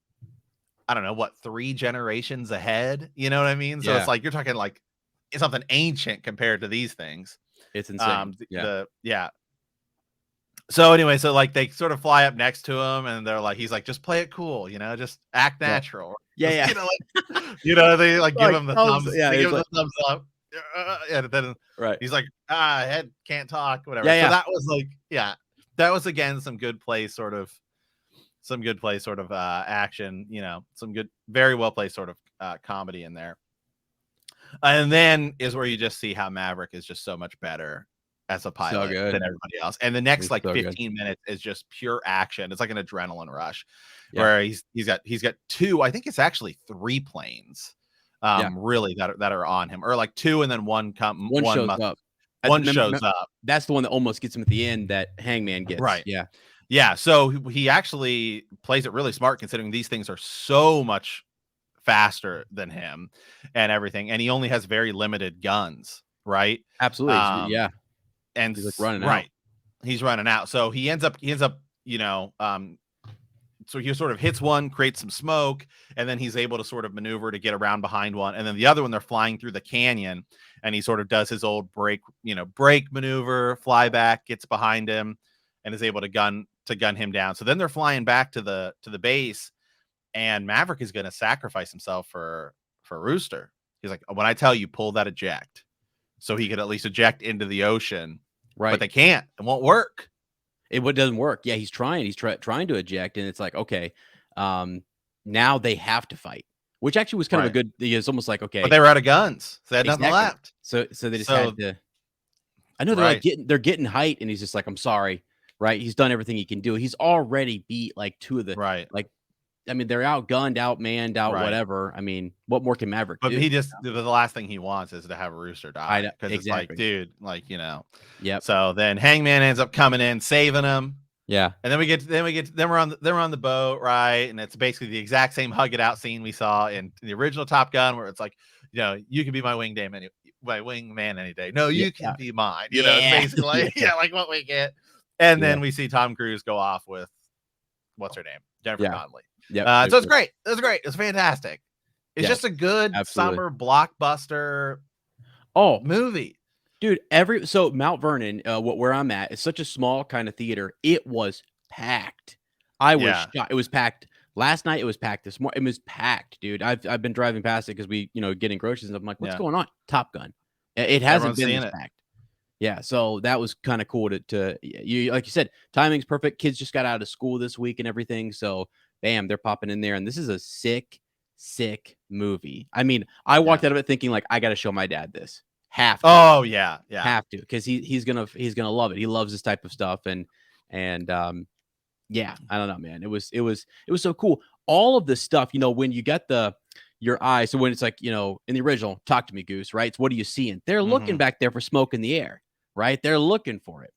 I don't know what, 3 generations ahead, you know what I mean? So it's like you're talking like something ancient compared to these things. It's insane. So anyway, so like they sort of fly up next to him, and they're like, he's like, just play it cool, just act natural. Yeah. They like give him the thumbs. Yeah, they give him the thumbs up. And then he's like, head can't talk, whatever. Yeah. So that was like, that was again some good play sort of action, some good, very well placed sort of comedy in there. And then is where you just see how Maverick is just so much better as a pilot than everybody else. And the next 15 minutes is just pure action. It's like an adrenaline rush where he's got 2, I think it's actually 3 planes really that are on him, or like 2 and then one shows up. One shows up. That's the one that almost gets him at the end that Hangman gets. Right. Yeah. So he actually plays it really smart, considering these things are so much faster than him and everything. And he only has very limited guns. Right. Absolutely. And he's like running out. He's running out. So he ends up, so he sort of hits one, creates some smoke, and then he's able to sort of maneuver to get around behind one. And then the other one, they're flying through the canyon, and he sort of does his old brake maneuver, fly back, gets behind him, and is able to gun him down. So then they're flying back to the base, and Maverick is going to sacrifice himself for Rooster. He's like, when I tell you, pull that eject, so he could at least eject into the ocean. Right. But they can't. It won't work. It doesn't work. Yeah, he's trying. He's trying to eject, and it's like, okay, now they have to fight, which actually was kind of a good. It's almost like, okay, but they were out of guns, so they had nothing left. So they just had to. I know they're getting height, and he's just like, I'm sorry, right? He's done everything he can do. He's already beat like 2 of the like. I mean, they're outgunned, outmanned, whatever. I mean, what more can Maverick do? But he just, the last thing he wants is to have Rooster die, because it's like, dude, like, Yep. So then Hangman ends up coming in, saving him. Yeah. And then we're on the boat, right? And it's basically the exact same hug it out scene we saw in the original Top Gun, where it's like, you can be my wingman any day. No, you can be mine. It's basically like what we get. And then we see Tom Cruise go off with, what's her name? Jennifer Connelly. Yeah. So it's great. It was great. It's fantastic. It's just a good summer blockbuster movie. Dude, so Mount Vernon, where I'm at, is such a small kind of theater. It was packed. I was shocked. It was packed last night. It was packed this morning. It was packed, dude. I've been driving past it because we, getting groceries, and I'm like, what's going on? Top Gun. It hasn't been this packed. Yeah, so that was kind of cool to you, like you said, timing's perfect. Kids just got out of school this week and everything, so bam, they're popping in there, and this is a sick movie. I mean, I walked out of it thinking like, I got to show my dad this. Have to. Oh yeah, have to, because he's gonna love it. He loves this type of stuff, and And yeah, I don't know, man. It was so cool. All of the stuff, when you got your eye. So when it's like, in the original, talk to me, Goose, right? It's what are you seeing? They're looking back there for smoke in the air, right? They're looking for it.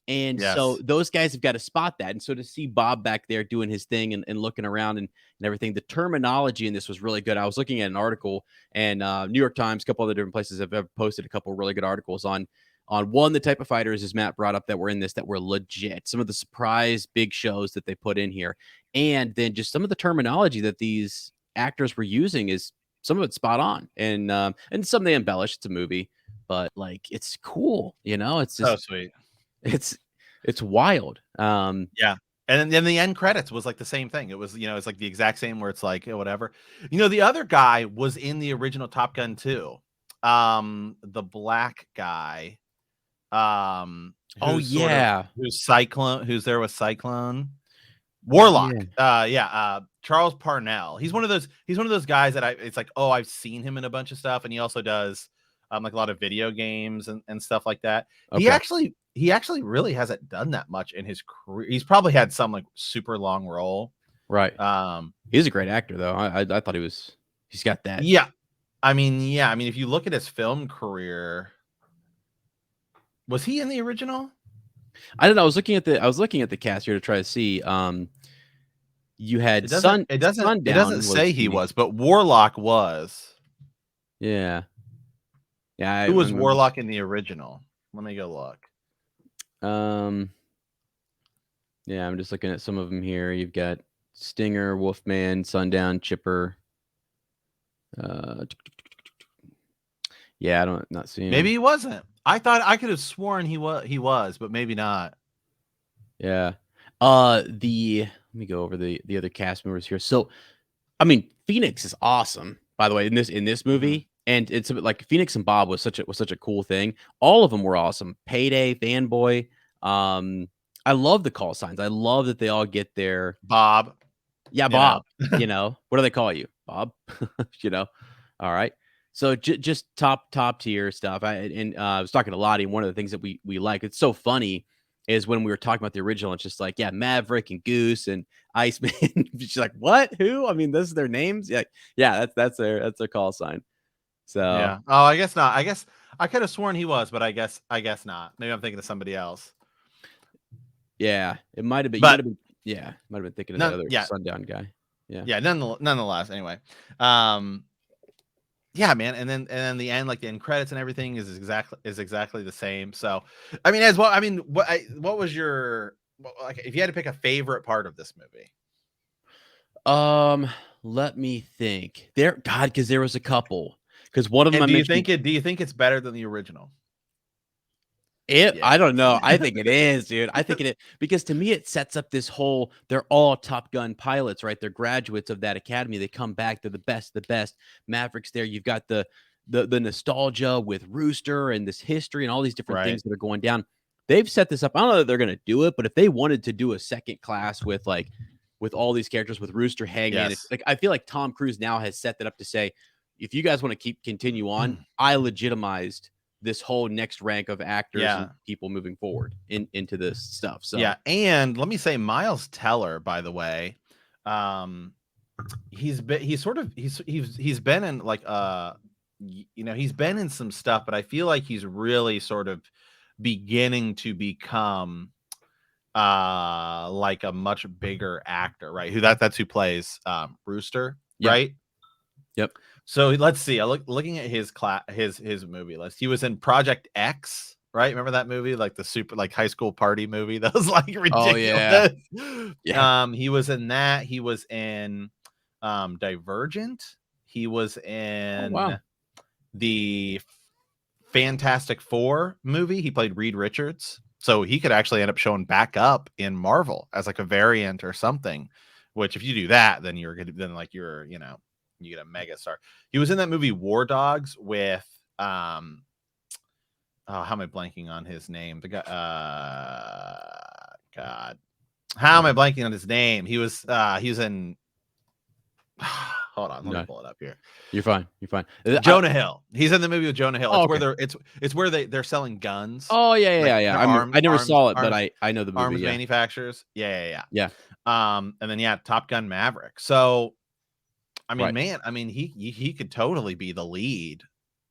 And so Yes. those guys have got to spot that. And so to see Bob back there doing his thing and looking around and everything, the terminology in this was really good. I was looking at an article, and New York Times, a couple other different places have posted a couple really good articles on one, the type of fighters, as Matt brought up, that were in this that were legit, some of the surprise big shows that they put in here, and then just some of the terminology that these actors were using is some of it's spot on, and some they embellish. It's a movie, but like it's cool, It's So just sweet. it's wild. Yeah. And then the end credits was like the same thing. It was, it's like the exact same where it's like, whatever. The other guy was in the original Top Gun too. The black guy, Oh yeah, who's Cyclone, who's there with Cyclone. yeah, Warlock. Charles Parnell. He's one of those guys that it's like, oh, I've seen him in a bunch of stuff, and he also does like a lot of video games and stuff like that. okay, He actually really hasn't done that much in his career. He's probably had some like super long role. right. He's a great actor though. I thought he's got that. Yeah. I mean, if you look at his film career, was he in the original? I don't know. I was looking at the cast here to try to see. You had It doesn't Sundown say was he was, but Warlock was. yeah. Yeah, Who was I'm just Warlock in the original? Let me go look. yeah, I'm just looking at some of them here. You've got Stinger, Wolfman, Sundown, Chipper. Yeah, not seeing Maybe him. he wasn't. I could have sworn he was, but maybe not. Yeah. Let me go over the other cast members here. So, I mean, Phoenix is awesome, by the way, in this Mhm. movie. And it's a bit like Phoenix and Bob was such a cool thing. All of them were awesome. Payday, Fanboy. I love the call signs. I love that they all get their Bob, yeah, you know. Bob. What do they call you? Bob? All right. So just top tier stuff. I was talking to Lottie, and one of the things that we like, it's so funny, is when we were talking about the original, it's just like, yeah, Maverick and Goose and Iceman. She's like, what? Who? I mean, this is their names. Yeah, that's their call sign. So Yeah. Oh, I guess not. I guess I could have sworn he was, but I guess not. Maybe I'm thinking of somebody else. yeah, it might have been. You But might have been thinking of the other yeah. Sundown guy. Yeah. Yeah, nonetheless, anyway. Yeah, man, and then the end, like the end credits and everything is exactly the same. So, I mean, what was your like if you had to pick a favorite part of this movie? Let me think. Because there was a couple. Because one of them And I mentioned. do you think it's better than the original? I don't Yes. know. I think it is, dude. I think it is because to me it sets up this whole. They're all Top Gun pilots, right? They're graduates of that academy. They come back. They're the best. The best. Mavericks. There. You've got the nostalgia with Rooster and this history and all these different Right. things that are going down. They've set this up. I don't know that they're going to do it, but if they wanted to do a second class with all these characters, with Rooster, Hangman, Yes. like I feel like Tom Cruise now has set that up to say, if you guys want to continue on, I legitimized this whole next rank of actors and Yeah. people moving forward into this stuff. So Yeah, and let me say Miles Teller, by the way, he's been in like he's been in some stuff, but I feel like he's really sort of beginning to become like a much bigger actor, right? That's who plays Rooster, yeah, right? yep. So let's see. Looking at his movie list. He was in Project X, right? Remember that movie, like the super like high school party movie that was like Oh yeah, ridiculous. yeah. He was in that. He was in Divergent. He was Oh wow. in the Fantastic Four movie. He played Reed Richards. So he could actually end up showing back up in Marvel as like a variant or something. Which if you do that, then you're you get a mega star. He was in that movie War Dogs with oh, how am I blanking on his name? The guy God. How am I blanking on his name? He was in Hold on, let me No, pull it up here. you're fine. You're fine. Jonah Hill. He's in the movie with Jonah Hill. Oh, It's okay. where it's where they're selling guns. Oh, yeah, Like yeah, yeah. they're I never saw it, but I know the movie. arms Yeah, manufacturers. Yeah. yeah. And then Top Gun Maverick. So I mean, Right. man, I mean, he could totally be the lead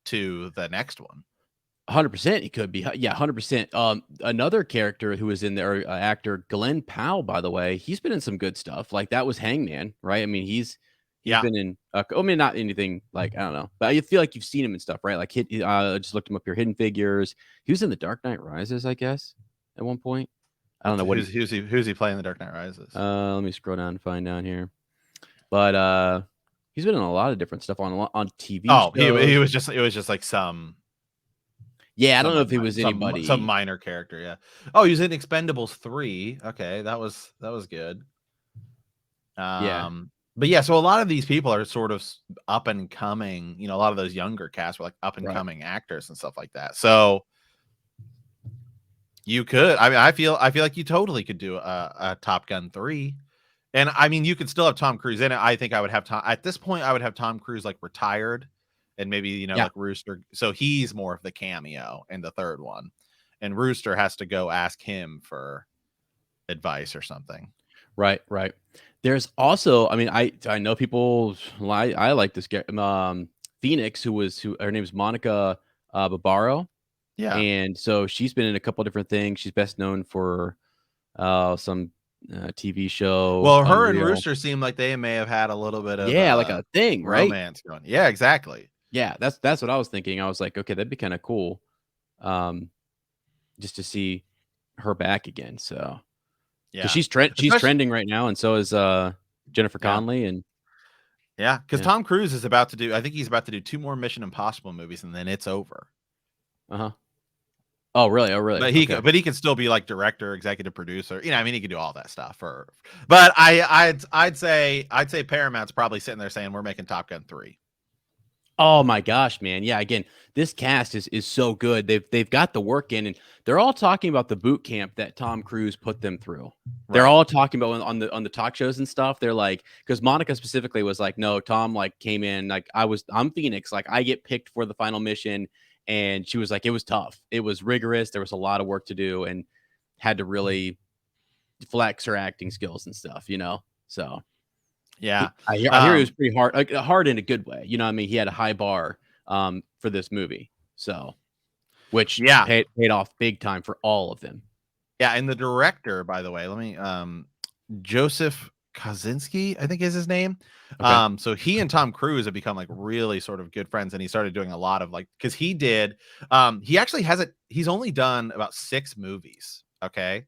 to the next one. 100% he could be. Yeah, 100%. Another character who was in there, actor Glenn Powell, by the way, he's been in some good stuff. Like that was Hangman, right? I mean, he's Yeah. been in. I mean, not anything like I don't know, but I feel like you've seen him and stuff, right? Like I just looked him up here. Hidden Figures. He was in The Dark Knight Rises, I guess, at one point. I don't know what Who's he playing in The Dark Knight Rises? Let me scroll down and find down here. But he's been in a lot of different stuff on TV Oh, shows. he was just it was just like some. Yeah, I don't know if he was anybody. Some minor character, yeah. Oh, he was in Expendables 3. Okay, that was good. Yeah, But yeah, so a lot of these people are sort of up and coming. A lot of those younger casts were like up and right. coming actors and stuff like that. So you could, I mean, I feel like you totally could do a Top Gun 3. And I mean, you could still have Tom Cruise in it. I think I would have Tom at this point. I would have Tom Cruise like retired, and maybe Yeah. like Rooster. So he's more of the cameo in the third one, and Rooster has to go ask him for advice or something. Right. There's also, I mean, I know people. I like this Phoenix, who her name's Monica Barbaro. Yeah. And so she's been in a couple different things. She's best known for some TV show. Well, her and Unreal. Rooster seem like they may have had a little bit of like a thing, right? romance going. Yeah, exactly. Yeah, that's what I was thinking. I was like, okay, that'd be kind of cool, just to see her back again. So, because she's trending right now, and so is Jennifer Connelly, and yeah, because Tom Cruise is about to do. I think he's about to do 2 more Mission Impossible movies, and then it's over. Oh, really? But he can still be like director, executive producer. I mean, he could do all that stuff. But I'd say Paramount's probably sitting there saying we're making Top Gun 3. Oh my gosh, man. Yeah, again, this cast is so good. They've got the work in, and they're all talking about the boot camp that Tom Cruise put them through. Right. They're all talking about on the talk shows and stuff. They're like, because Monica specifically was like, no, Tom like came in, like I'm Phoenix, like I get picked for the final mission. And she was like, it was tough. It was rigorous. There was a lot of work to do, and had to really flex her acting skills and stuff, So yeah, I hear it was pretty hard, like hard in a good way. You know what I mean? He had a high bar for this movie, so which paid off big time for all of them. Yeah, and the director, by the way, let me Joseph Kosinski, I think is his name. Okay. So he and Tom Cruise have become like really sort of good friends, and he started doing a lot of like, because he did he actually hasn't, he's only done about 6 movies. Okay.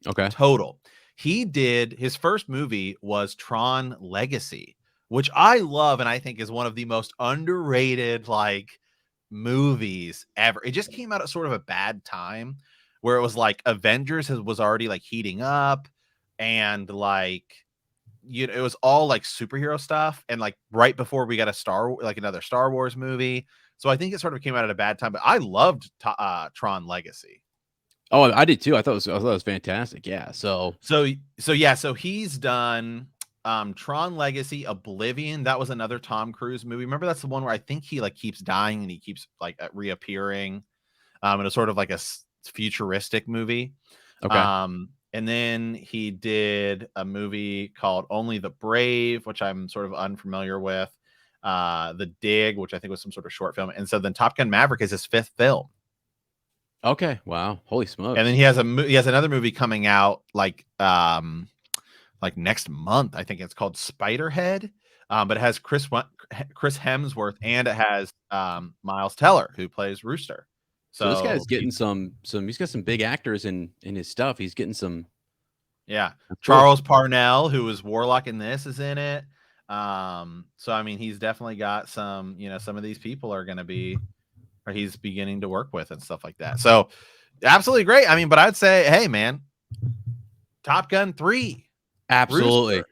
Okay. Total. He did, his first movie was Tron Legacy, which I love and I think is one of the most underrated like movies ever. It just came out at sort of a bad time where it was like Avengers was already like heating up, and like it was all like superhero stuff, and like right before we got another Star Wars movie. So I think it sort of came out at a bad time, but I loved Tron Legacy. Oh, I did too. I thought it was fantastic. Yeah. So he's done Tron Legacy, Oblivion. That was another Tom Cruise movie. Remember, that's the one where I think he like keeps dying and he keeps like reappearing. It was sort of like a futuristic movie. Okay. And then he did a movie called Only the Brave, which I'm sort of unfamiliar with. The Dig, which I think was some sort of short film. And so then Top Gun Maverick is his 5th film. Okay. Wow. Holy smokes. And then he has another movie coming out like next month. I think it's called Spiderhead. But it has Chris Hemsworth, and it has Miles Teller, who plays Rooster. So this guy's getting some he's got some big actors in his stuff. He's getting some. Yeah. Charles Parnell, who was Warlock in this, is in it. So I mean, he's definitely got some, some of these people are going to be, or he's beginning to work with and stuff like that. So absolutely great. I mean, but I'd say, hey man, Top Gun 3. Absolutely.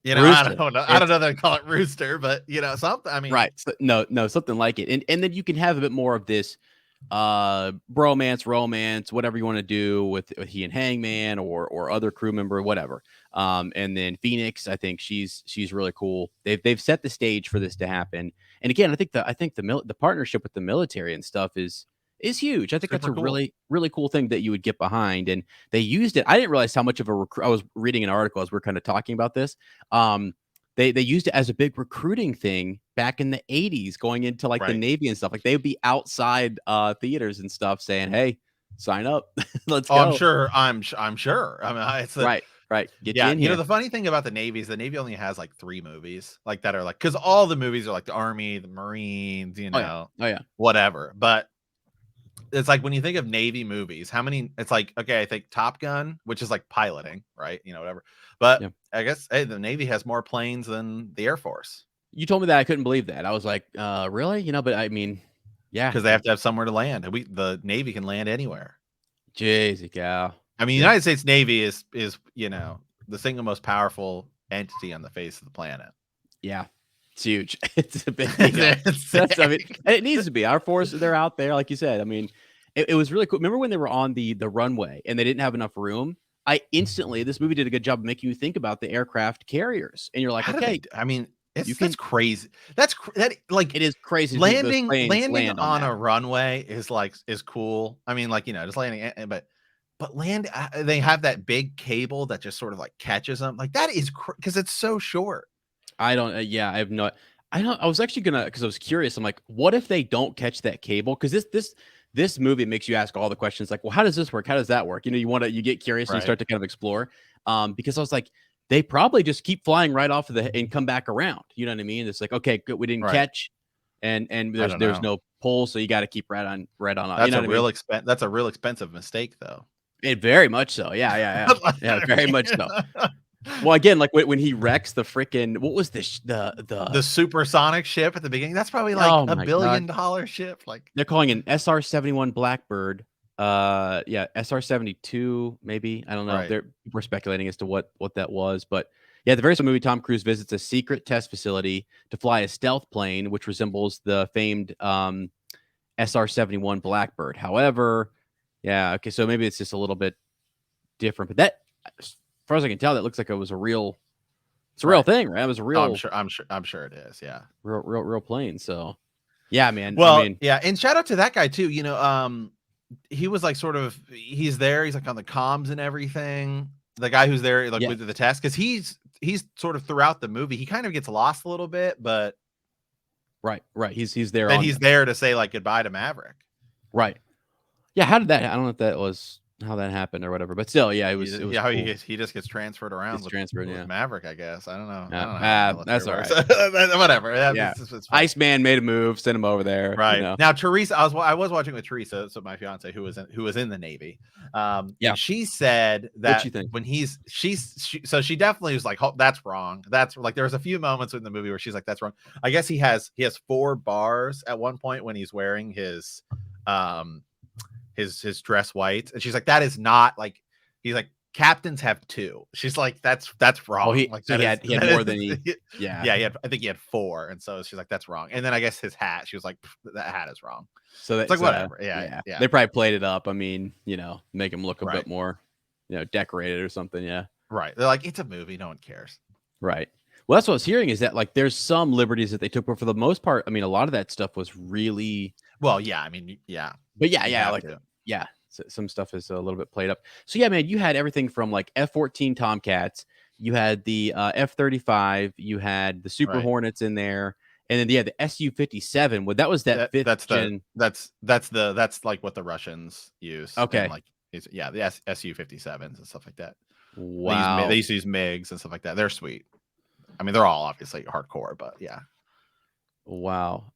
Rooster. I don't know that I call it Rooster, but something. I mean, right. So, no, something like it. And then you can have a bit more of this bromance, romance, whatever you want to do with he and Hangman or other crew member, whatever. And then Phoenix, I think she's really cool. They've set the stage for this to happen. And again, I think the partnership with the military and stuff is huge. I think that's Super a cool. really cool thing that you would get behind. And they used it. I didn't realize how much of a I was reading an article as we're kind of talking about this. They used it as a big recruiting thing back in the 80s, going into like the Right. Navy and stuff. Like they would be outside theaters and stuff saying, "Hey, sign up, let's Oh, I'm go." sure. I'm sure. I mean, it's a Right. Get you yeah. in You know, here. the funny thing about the Navy is the Navy only has like 3 movies like that are like because all the movies are like the Army, the Marines, Oh yeah. Oh yeah. whatever. But it's like when you think of Navy movies, how many? It's like okay, I think Top Gun, which is like piloting, right? Whatever. But Yeah. I guess hey, the Navy has more planes than the Air Force You told me that I couldn't believe that. I was like, really? But I mean, yeah. because they have to have somewhere to land. And the Navy can land anywhere. Jeez, cow. I mean, the Yeah. United States Navy is the single most powerful entity on the face of the planet. Yeah. It's huge. It's a big deal. It's That's I mean, sick. and it needs to be. Our forces, they're out there, like you said. I mean, it was really cool. Remember when they were on the runway and they didn't have enough room? This movie did a good job of making you think about the aircraft carriers. And you're like, How do they? okay, I mean, you that's can crazy. That like it is crazy to think those landing planes land on on that. a runway is cool. I mean, like just landing, but they have that big cable that just sort of like catches them. Like that is because it's so short. I don't yeah, I have no I don't I was actually gonna because I was curious. I'm like, what if they don't catch that cable? Because this movie makes you ask all the questions like, well, how does this work? How does that work? You get curious and you Right. start to kind of explore. Because I was like, they probably just keep flying right off of the and come back around. You know what I mean? It's like, okay, good, we didn't Right. catch, and I there's don't know. no pull, so you got to keep right on. You know what I mean? That's a real expensive mistake, though. It very much so. Yeah, I very much mean, so. Well, again, like when he wrecks the freaking what was this the supersonic ship at the beginning, that's probably like oh a my god, $1 billion ship. Like, they're calling an SR-71 Blackbird. Yeah, SR-72 maybe. I don't know. right. We're speculating as to what that was, but yeah, the very same movie, Tom Cruise visits a secret test facility to fly a stealth plane, which resembles the famed SR-71 Blackbird. However, yeah, okay, so maybe it's just a little bit different, but that, as far as I can tell, that looks like it was a real. It's a real Right. thing, right? It was a Oh, real, I'm sure it is. Yeah. real plane. So, yeah, man. I Well, mean, yeah, and shout out to that guy too. He was like sort of he's there. He's like on the comms and everything. The guy who's there like yeah, with the test because he's sort of throughout the movie. He kind of gets lost a little bit, but right. He's there then on he's them. there to say like goodbye to Maverick. Right. Yeah, how did that I don't know if that was how that happened or whatever, but still, yeah, it was Yeah, how cool. he just gets transferred around It's transferred, with yeah. Maverick. I guess I Yeah, don't know how the military that's works. alright. Whatever. Yeah, Yeah. it's fine. Iceman made a move, sent him over there, Right. Now Teresa, I was watching with Teresa, so my fiance who was in the Navy. Yeah. And she said What'd that you think? when so she definitely was like, oh, that's wrong. That's like there was a few moments in the movie where she's like, that's wrong. I guess he has 4 bars at one point when he's wearing um his dress white. And she's like, that is not like he's like captains have 2. She's like, that's Oh, wrong. Like he had that more than is he yeah. yeah, I think he had 4. And so she's like, that's wrong. And then I guess his hat, she was like, that hat is wrong. So It's that like whatever. Yeah, yeah. yeah. They probably played it up. I mean, make him look a Right. bit more, decorated or something, yeah. Right. They're like, it's a movie, no one cares. Right. Well, that's what I was hearing is that like there's some liberties that they took, but for the most part, I mean, a lot of that stuff was really. Well, yeah, I mean, yeah. But yeah, You yeah, have like to. yeah, some stuff is a little bit played up. So yeah, man, you had everything from like F-14 Tomcats, you had the F-35, you had the Super Right. Hornets in there, and then yeah, the Su-57. Well, that was that fifth gen. That's like what the Russians use and Okay, like yeah, the Su-57s and stuff like that. They wow, used to use MiGs and stuff like that. They're sweet. I mean, they're all obviously hardcore, but yeah. wow,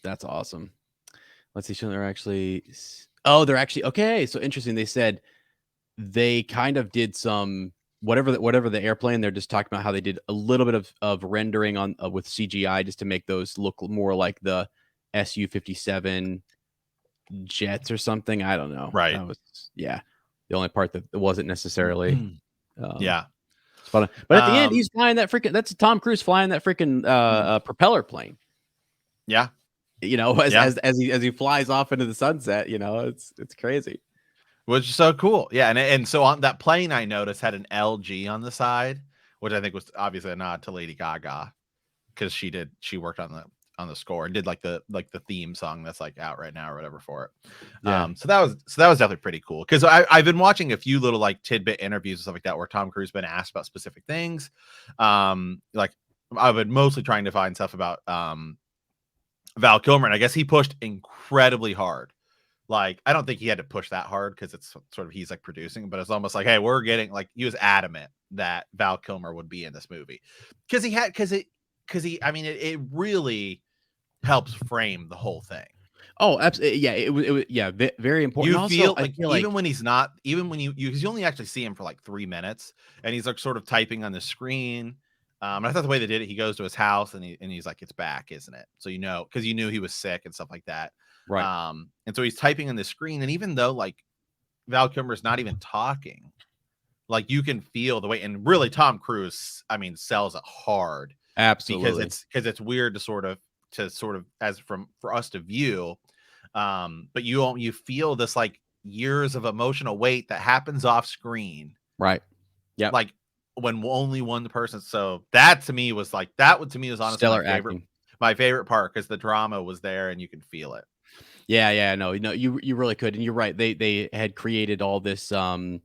that's awesome. Let's see, so they're actually okay. So interesting. They said they kind of did some whatever the airplane. They're just talking about how they did a little bit of rendering on with CGI just to make those look more like the Su-57 jets or something. I don't know. Right. That was yeah, the only part that wasn't necessarily um, Yeah. spot on. But at the end, he's flying that freaking. That's Tom Cruise flying that freaking propeller plane. Yeah. you know, Yeah. as he flies off into the sunset, you know, it's crazy. Which is so cool. Yeah, and so on that plane I noticed had an LG on the side, which I think was obviously a nod to Lady Gaga because she worked on the score and did like the theme song that's like out right now or whatever for it. Yeah. So that was definitely pretty cool because I've been watching a few little like tidbit interviews and stuff like that where Tom Cruise been asked about specific things. Like I've been mostly trying to find stuff about Val Kilmer, and I guess he pushed incredibly hard. Like, I don't think he had to push that hard because it's sort of he's like producing, but it's almost like, hey, we're getting like he was adamant that Val Kilmer would be in this movie because I mean, it really helps frame the whole thing. Oh, absolutely. Yeah, it was yeah, very important. You Also, feel I like feel even like when he's not, even when you because you only actually see him for like 3 minutes, and he's like sort of typing on the screen. And I thought the way they did it, he goes to his house and he's like, "It's back, isn't it?" So you know, because you knew he was sick and stuff like that. right. And so he's typing on the screen, and even though like Val Kilmer's not even talking, like you can feel the way. And really, Tom Cruise, I mean, sells it hard because Absolutely. it's weird to sort of as from for us to view. But you feel this like years of emotional weight that happens off screen, Right. Yep. like when only one person. So that to me was like that. To me was honestly Stellar acting. my favorite part because the drama was there and you can feel it. Yeah, yeah, no, you really could, and you're right. They had created all this tension,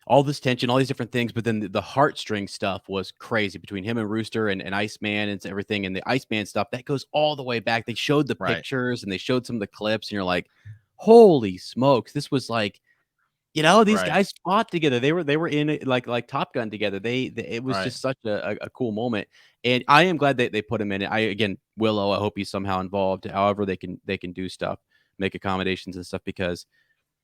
all these different things, but then the heartstring stuff was crazy between him and Rooster and Iceman and everything. And the Iceman stuff that goes all the way back. They showed the Right, pictures and they showed some of the clips, and you're like, holy smokes, this was like, you know, these right, guys fought together. They were in it like Top Gun together. They it was right, just such a cool moment, and I am glad that they put him in it. I again, Willow, I hope he's somehow involved. However, they can do stuff, make accommodations and stuff because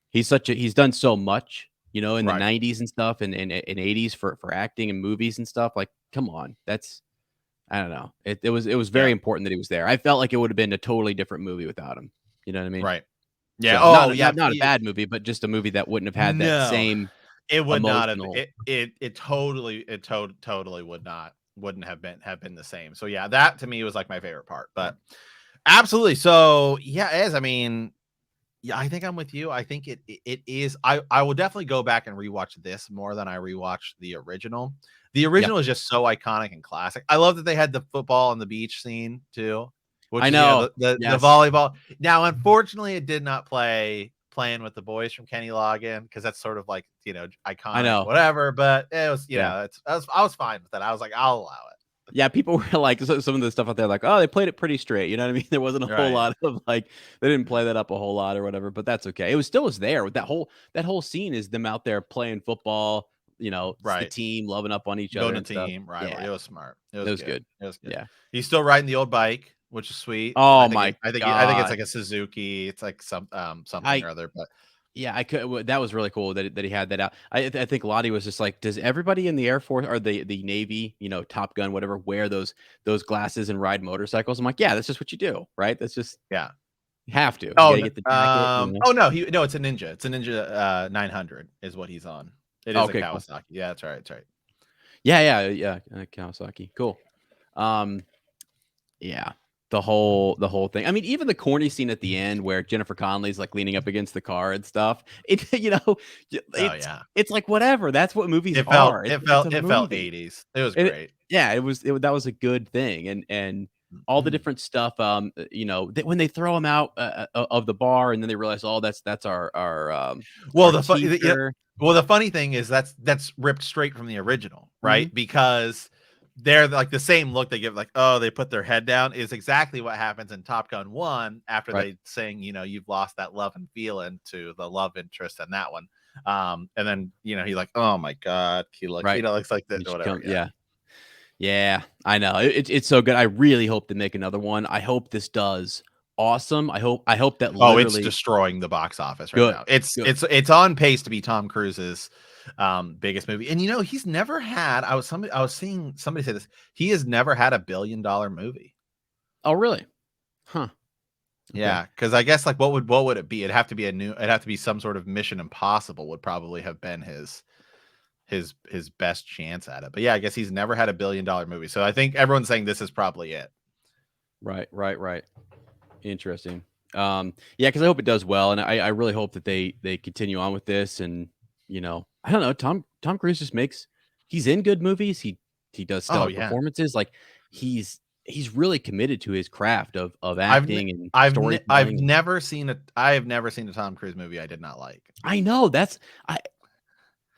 he's done so much, you know, in the right. 90s and stuff and 80s for acting and movies and stuff. Like, come on, that's I don't know. It was very Yeah, important that he was there. I felt like it would have been a totally different movie without him. You know what I mean? right. Yeah. So Oh, yeah. not a bad movie, but just a movie that wouldn't have had that No, same it would not have. emotional. It totally wouldn't have been the same. So yeah, that to me was like my favorite part. But absolutely. So yeah, as I mean, yeah, I think I'm with you. I think it is. I will definitely go back and rewatch this more than I rewatched the original. The Yep. original is just so iconic and classic. I love that they had the football on the beach scene too, which I is know. the Yes. volleyball. Now, unfortunately, it did not play playing with the boys from Kenny Loggin because that's sort of like I iconic, know. whatever. But it was Yeah. I was fine with that. I was like, I'll allow it. Yeah, people were like some of the stuff out there, like, oh, they played it pretty straight. You know what I mean? There wasn't a whole Right, lot of like they didn't play that up a whole lot or whatever, but that's okay. It was still was there with that whole scene is them out there playing football, you know, it's the right. team loving up on each other Building a and stuff. team rivalry. Yeah, It was smart. It it was was good. good. It was good. Yeah. He's still riding the old bike, which is sweet. Oh my I think it's god. like a Suzuki. It's like something I or other. But Yeah, I could. That was really cool that he had that out. I think Lottie was just like, does everybody in the Air Force or the Navy, you know, Top Gun, whatever, wear those glasses and ride motorcycles? I'm like, yeah, that's just what you do, right? That's just yeah. you have to. You Oh got to get the jacket, you know. oh no, no, it's a Ninja. It's a Ninja 900 is what he's on. It is a Okay, cool. Kawasaki. Yeah, that's right. That's right. Yeah, yeah, yeah. Kawasaki, cool. Um, yeah, the whole thing. I mean, even the corny scene at the end where Jennifer Connelly's like leaning up against the car and stuff. It, you know, Oh it's yeah. it's like whatever. That's what movies It felt are. it It's felt a it felt movie. 80s. It was It great. yeah, that was a good thing, and all the different stuff, you know, when they throw him out, of the bar and then they realize, "Oh, that's Well, our teacher." the funny thing is that's ripped straight from the original, Mhm. right? Because they're like the same look they give, like, oh, they put their head down, is exactly what happens in Top Gun 1 after Right, they sing, you've lost that love and feeling to the love interest in that one. And then, he like, oh my God, he looks, right. looks like that, And she whatever. come Yeah. yeah. Yeah, I know. It's so good. I really hope to make another one. I hope this does awesome. I hope that Oh, it's literally destroying the box office right good, now. It's good. it's it's on pace to be Tom Cruise's biggest movie. And he's never had I was seeing somebody say this. He has never had a $1 billion movie. Oh, really? Huh. Okay. Yeah, because I guess like what would it be? It'd have to be some sort of Mission Impossible would probably have been his best chance at it. But yeah, I guess he's never had a $1 billion movie. So I think everyone's saying this is probably it. Right, right, right. Interesting. Yeah, because I hope it does well, and I really hope that they continue on with this. And I don't know. Tom Cruise just makes he's in good movies. He does Oh stellar yeah. performances. Like he's really committed to his craft of I've ne- acting and I've storytelling. And never seen I have never seen a Tom Cruise movie I did not like. I know that's I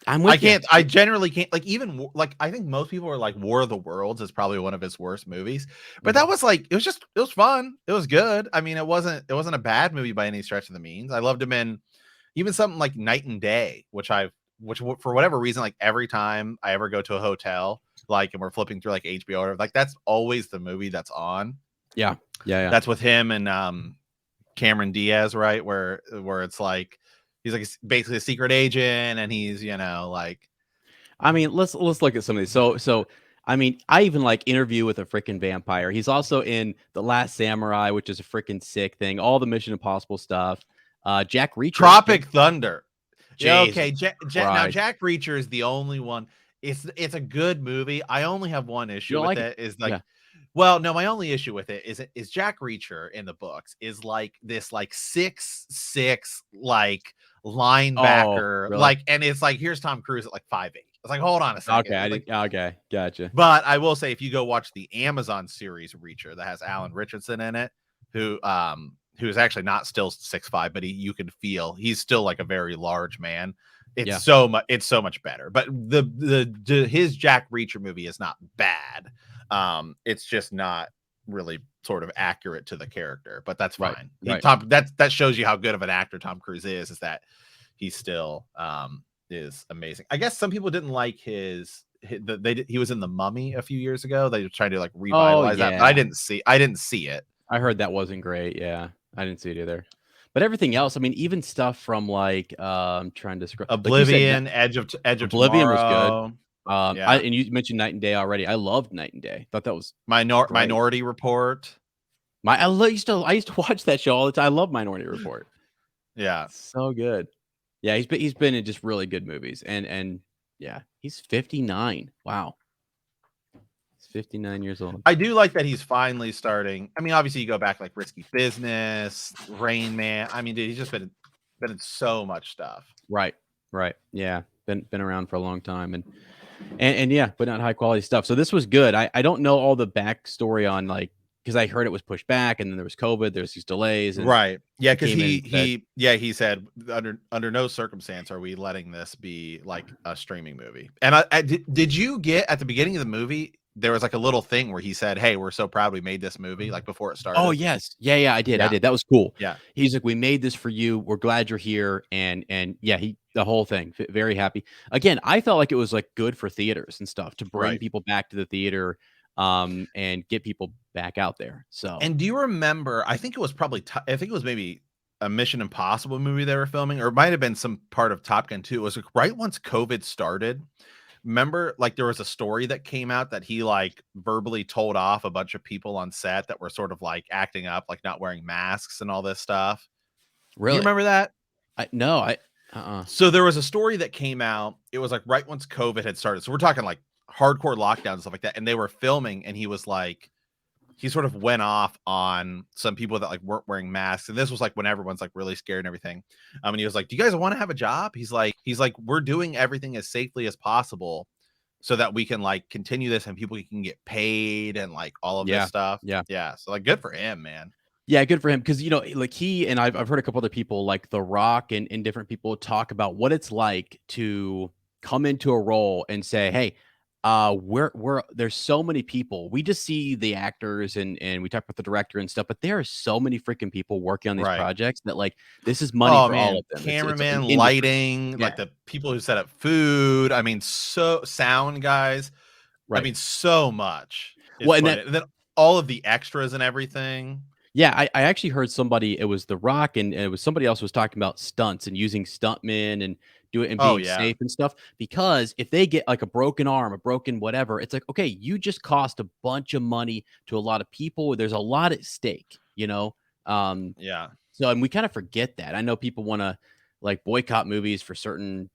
I'm I with you. can't. I generally can't. Like even like I think most people are like War of the Worlds is probably one of his worst movies, but that was like it was fun. It was good. I mean, it wasn't a bad movie by any stretch of the means. I loved him in even something like Night and Day, which for whatever reason, like every time I ever go to a hotel, like and we're flipping through like HBO or whatever, like that's always the movie that's on. Yeah, yeah. That's with him and Cameron Diaz, right? Where it's like he's like basically a secret agent, and he's like I mean, let's look at some of these. So I mean, I even like Interview with a Freaking Vampire. He's also in The Last Samurai, which is a freaking sick thing. All the Mission Impossible stuff. Jack Reacher. Tropic Thunder. Yeah, okay. Jesus Now Christ. Jack Reacher is the only one. It's a good movie. I only have one You issue don't with like it? it. Is Yeah. like, well, no, my only issue with it is Jack Reacher in the books is like this like 6'6" like Oh, linebacker really? like, and it's like here's Tom Cruise at like 5'8". It's like hold on a second. Okay, I It's like, didn't. Okay, gotcha. but I will say if you go watch the Amazon series Reacher that has Alan Richardson in it, who's actually not still 6'5", but you can feel he's still like a very large man. Yeah. It's so much better. But his Jack Reacher movie is not bad. It's just not really sort of accurate to the character, but that's Right. fine. Right. That shows you how good of an actor Tom Cruise is that he still is amazing. I guess some people didn't like he was in The Mummy a few years ago. They were trying to like Oh revitalize that, but yeah. I didn't see it. I heard that wasn't great. Yeah. I didn't see it either. But everything else, I mean, even stuff from like I'm trying to scroll like you said, Oblivion, Edge of Oblivion was good. Tomorrow. I Yeah. and you mentioned Night and Day already. I loved Night and Day. Thought that was great. Minority Report. I used to watch that show all the time. I love Minority Report. Yeah. So good. Yeah, he's been in just really good movies. And yeah, he's 59. Wow. He's 59 years old. I do like that he's finally starting. I mean, obviously you go back like Risky Business, Rain Man. I mean, dude, he's just been in so much stuff. Right. Right. Yeah. Been around for a long time and yeah, but not high quality stuff. So this was good. I don't know all the backstory on like because I heard it was pushed back and then there was COVID, there's these delays and Right. Yeah, he because came in and said, he said under no circumstance are we letting this be like a streaming movie. And did you get at the beginning of the movie there was like a little thing where he said, "Hey, we're so proud we made this movie," like before it oh, started. yes. Yeah, I did. Yeah. That was cool. Yeah. He's like, "We made this for you. We're glad you're here." And yeah, the whole thing, very happy. Again, I felt like it was like good for theaters and stuff to bring Right. people back to the theater, and get people back out there. So, And do you remember? I think it was probably. I think it was maybe a Mission Impossible movie they were filming, or it might have been some part of Top Gun 2. It was like right once COVID started. Remember, like there was a story that came out that he like verbally told off a bunch of people on set that were sort of like acting up, like not wearing masks and all this stuff. Do you really, remember that? no, uh-uh. So there was a story that came out. It was like right once COVID had started. So we're talking like hardcore lockdown and stuff like that. And they were filming, and he was like, he sort of went off on some people that like weren't wearing masks. And this was like when everyone's like really scared and everything. And he was like, "Do you guys want to have a job?" He's like, "We're doing everything as safely as possible so that we can like continue this and people can get paid and like all of this Yeah, stuff." yeah. Yeah. So like good for him, man. Yeah, good for him because like he and I've heard a couple other people like The Rock and different people talk about what it's like to come into a role and say, "Hey, we're there's so many people. We just see the actors and we talk about the director and stuff, but there are so many freaking people working on these Right. projects that like this is money Oh for all man, of them. It's an cameraman, industry." lighting, Yeah, like the people who set up food. I mean, so sound guys. I right. mean, so much is Well, and put that in. And then all of the extras and everything. Yeah, I actually heard somebody, it was The Rock and it was somebody else was talking about stunts and using stuntmen and doing and Oh being yeah. safe and stuff because if they get like a broken arm, a broken whatever, it's like, okay, you just cost a bunch of money to a lot of people. There's a lot at stake, you know? Um, Yeah. so and we kind of forget that. I know people want to like boycott movies for certain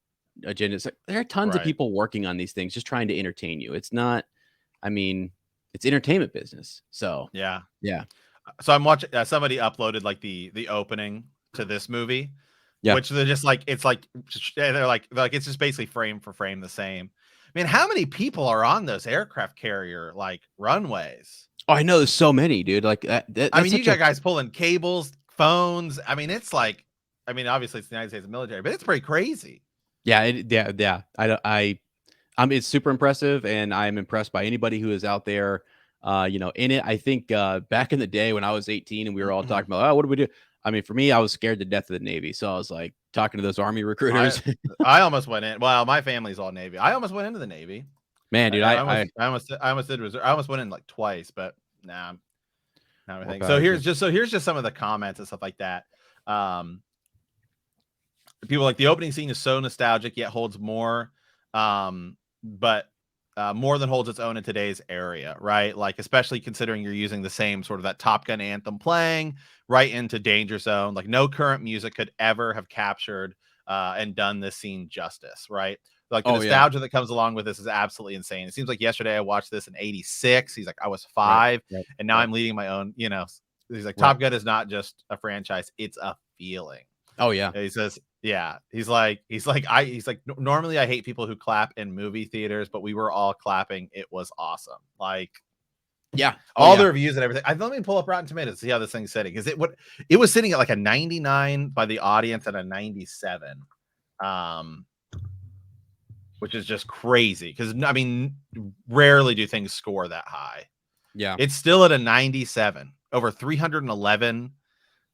agendas. Like, there are tons of Right. people working on these things just trying to entertain you. It's not, I mean, it's entertainment business. So Yeah. yeah. So I'm watching. Somebody uploaded like the opening to this movie, Yeah. which they're just like it's like they're like it's just basically frame for frame the same. I mean, how many people are on those aircraft carrier like runways? Oh, I know there's so many, dude. Like I that's mean, you such a got guys pulling cables, phones. I mean, it's like, I mean, obviously it's the United States military, but it's pretty crazy. yeah, yeah. It's super impressive, and I'm impressed by anybody who is out there, in it. I think back in the day when I was 18 and we were all talking about, oh, what do we do? I mean, for me, I was scared to death of the Navy, so I was like talking to those Army I recruiters. I almost went in. Well, my family's all Navy. I almost went into the Navy. Man, dude, I almost did reserve. I almost went in like twice, but nah, not more everything. power to you. So here's just some of the comments and stuff like that. Um, People like the opening scene is so nostalgic yet holds more, but more than holds its own in today's area, right? Like especially considering you're using the same sort of that Top Gun anthem playing right into Danger Zone. Like no current music could ever have captured and done this scene justice, right? Like the Oh yeah, nostalgia that comes along with this is absolutely insane. It seems like yesterday I watched this in '86. He's like, I was right, 5, right, and now right, I'm leading my own. He's like, right. Top Gun is not just a franchise; it's a feeling. Oh yeah, He says, yeah, he's like, normally I hate people who clap in movie theaters, but we were all clapping. It was awesome. Like yeah. Oh all the yeah. reviews and everything. Let me pull up Rotten Tomatoes to see how this thing's sitting. Because it was sitting at like a 99 by the audience and a 97. Which is just crazy. Because I mean, rarely do things score that high. Yeah. It's still at a 97, over 311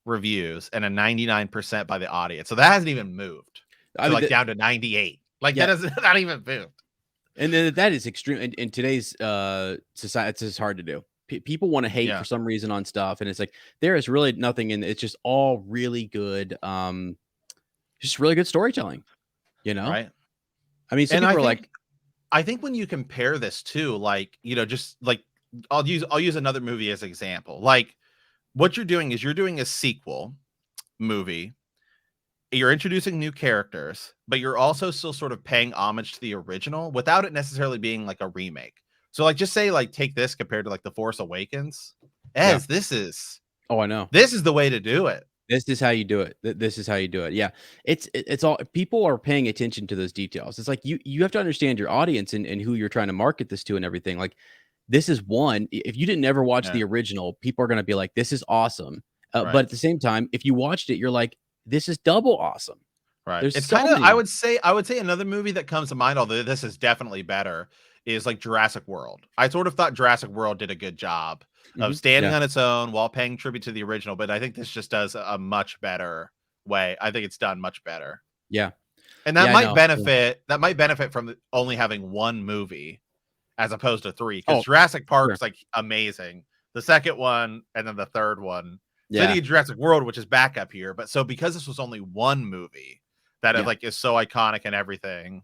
reviews and a 99% by the audience. So that hasn't even moved I to mean, like down to 98. Like yeah. that doesn't not even moved. And then that is extreme in today's society. It's just hard to do. People want to hate for Yeah. some reason on stuff, and it's like there is really nothing in. It's just all really good, just really good storytelling. You know, Right. I mean, some And people are like, I think when you compare this to like, just like I'll use another movie as an example. Like what you're doing is you're doing a sequel movie. You're introducing new characters, but you're also still sort of paying homage to the original without it necessarily being like a remake. So like just say like take this compared to like The Force Awakens. yeah, As oh, I know. this is the way to do it. This is how you do it. This is how you do it. Yeah, it's all people are paying attention to those details. It's like you have to understand your audience and who you're trying to market this to and everything. Like this is one. If you didn't ever watch Yeah. the original, people are going to be like, "This is awesome." But Right. at the same time, if you watched it, you're like, "This is double awesome." Right. There's It's so kind of many. I would say another movie that comes to mind, although this is definitely better, is like Jurassic World. I sort of thought Jurassic World did a good job of standing Yeah, on its own while paying tribute to the original, but I think this just does a much better way. I think it's done much better. yeah, And yeah. I know. Yeah. that might benefit from only having one movie as opposed to 3 because Oh, Jurassic sure. Park's like amazing. The second one and then the third one. So then you Yeah, get Jurassic World, which is back up here. But so because this was only one movie that yeah. like is so iconic and everything,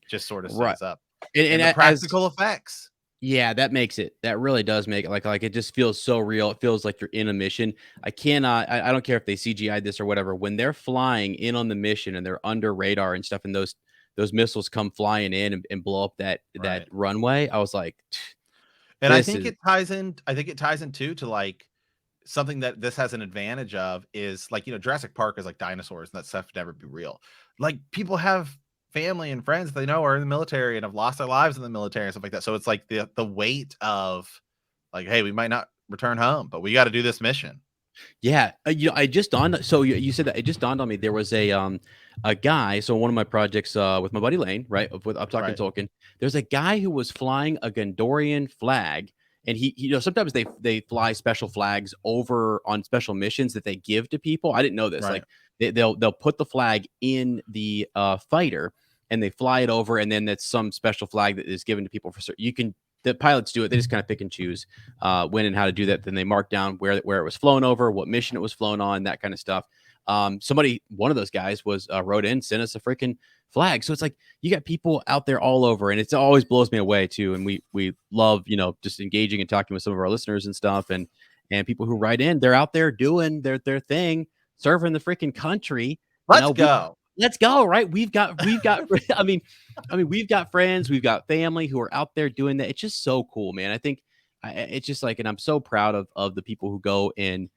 just sort of Right. stands up. And And the as practical effects. yeah, that makes it. That really does make it like it just feels so real. It feels like you're in a mission. I don't care if they CGI'd this or whatever. When they're flying in on the mission and they're under radar and stuff, and those missiles come flying in and blow up that Right. runway, I was like, And this is I think it ties in too to like something that this has an advantage of is like, Jurassic Park is like dinosaurs and that stuff would never be real. Like people have family and friends they know are in the military and have lost their lives in the military and stuff like that. So it's like the weight of like, hey, we might not return home, but we got to do this mission. yeah. I just dawned. So you said that it just dawned on me. There was a guy. So one of my projects with my buddy Lane, right? With I'm talking Right. Tolkien. There's a guy who was flying a Gondorian flag, and he sometimes they fly special flags over on special missions that they give to people. I didn't know this. Right. Like they'll put the flag in the fighter and they fly it over, and then that's some special flag that is given to people for certain. You can the pilots do it. They just kind of pick and choose when and how to do that. Then they mark down where it was flown over, what mission it was flown on, that kind of stuff. One of those guys was wrote in, sent us a freaking flag. So it's like you got people out there all over, and it always blows me away too. And we love just engaging and talking with some of our listeners and stuff, and people who write in, they're out there doing their thing, serving the freaking country. Let's go. Let's go, right? We've got I mean we've got friends, we've got family who are out there doing that. It's just so cool, man. I think it's just like, and I'm so proud of the people who go and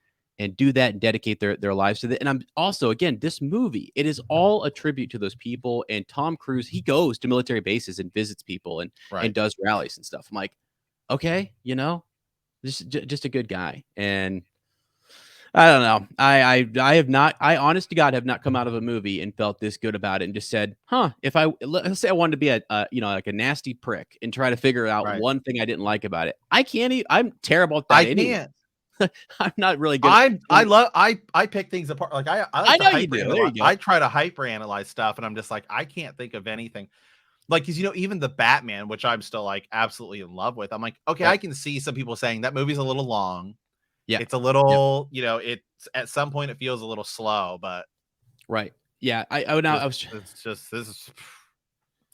do that and dedicate their lives to that. And I'm also, again, this movie, it is all a tribute to those people. And Tom Cruise, he goes to military bases and visits people and Right. does rallies and stuff. I'm like, okay, just a good guy. And I don't know. I have not. I honest to God have not come out of a movie and felt this good about it and just said, "Huh." If let's say I wanted to be like a nasty prick and try to figure out Right. one thing I didn't like about it, I can't. I'm terrible at that I anyway. can't. I'm not really good. I pick things apart. Like I I like to know you do. There hyperanalyze. you go. I try to hyperanalyze stuff, and I'm just like, I can't think of anything. Like, because even the Batman, which I'm still like absolutely in love with. I'm like, okay, Yep. I can see some people saying that movie's a little long. Yeah. It's a Yep. little, it's at some point it feels a little slow, but Right. Yeah. this is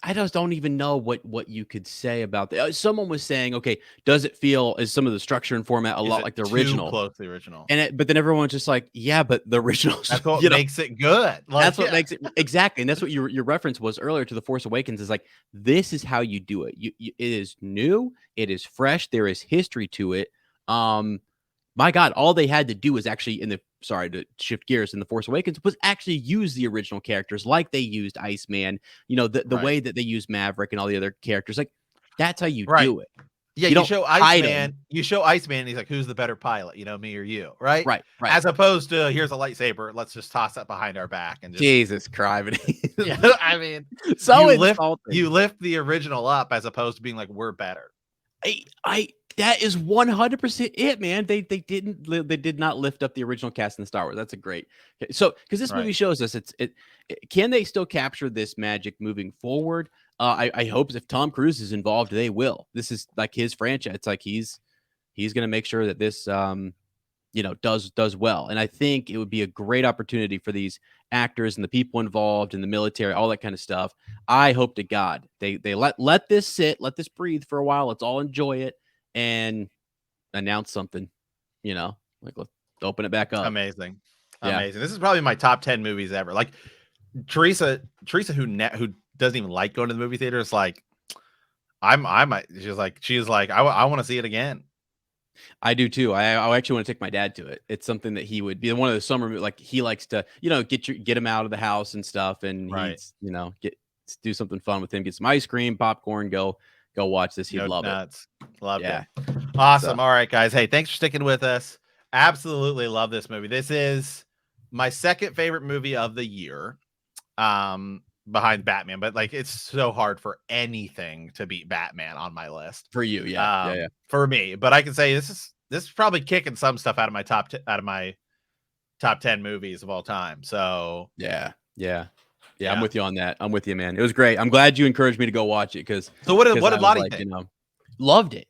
I just don't even know what you could say about that. Someone was saying, okay, does it feel is some of the structure and format a is lot it like the too original? close to the original? But then everyone's just like, yeah, but the originals, That's what makes it good. that's Like, what yeah, makes it exactly. And that's what your reference was earlier to The Force Awakens is like, this is how you do it. It is new, it is fresh, there is history to it. My God, all they had to do was actually sorry to shift gears in The Force Awakens was actually use the original characters like they used Iceman, the right, way that they used Maverick and all the other characters. Like that's how you right. do it. Yeah, You don't hide them. You show Iceman, he's like, "Who's the better pilot, me or you?" Right? Right, right. As opposed to, "Here's a lightsaber, let's just toss that behind our back and just." Jesus Christ. Yeah, I mean, So insulting. you lift the original up as opposed to being like, "We're better." I that is 100% it, man. They did not lift up the original cast in Star Wars. That's a great. So because this movie Right. shows us can they still capture this magic moving forward? I hope if Tom Cruise is involved, they will. This is like his franchise. It's like he's going to make sure that this does well. And I think it would be a great opportunity for these actors and the people involved in the military, all that kind of stuff. I hope to God they let this sit, let this breathe for a while. Let's all enjoy it and announce something, like let's open it back up. Amazing. Yeah. Amazing. This is probably my top 10 movies ever. Like Teresa who doesn't even like going to the movie theater is like, she's like, I want to see it again. I do too. I actually want to take my dad to it. It's something that he would be one of the summer like he likes to, get him out of the house and stuff, and Right. he's do something fun with him, get some ice cream, popcorn, go watch this. He'd Go love nuts. Loved it. it. Awesome. So All right, guys. Hey, thanks for sticking with us. Absolutely love this movie. This is my second favorite movie of the year. Behind Batman, but like it's so hard for anything to beat Batman on my list. for you, yeah. For me, but I can say this is probably kicking some stuff out of my top 10 movies of all time. So Yeah. I'm with you on that. I'm with you, man. It was great. I'm glad you encouraged me to go watch it because what did I was Lottie like, think? Loved it.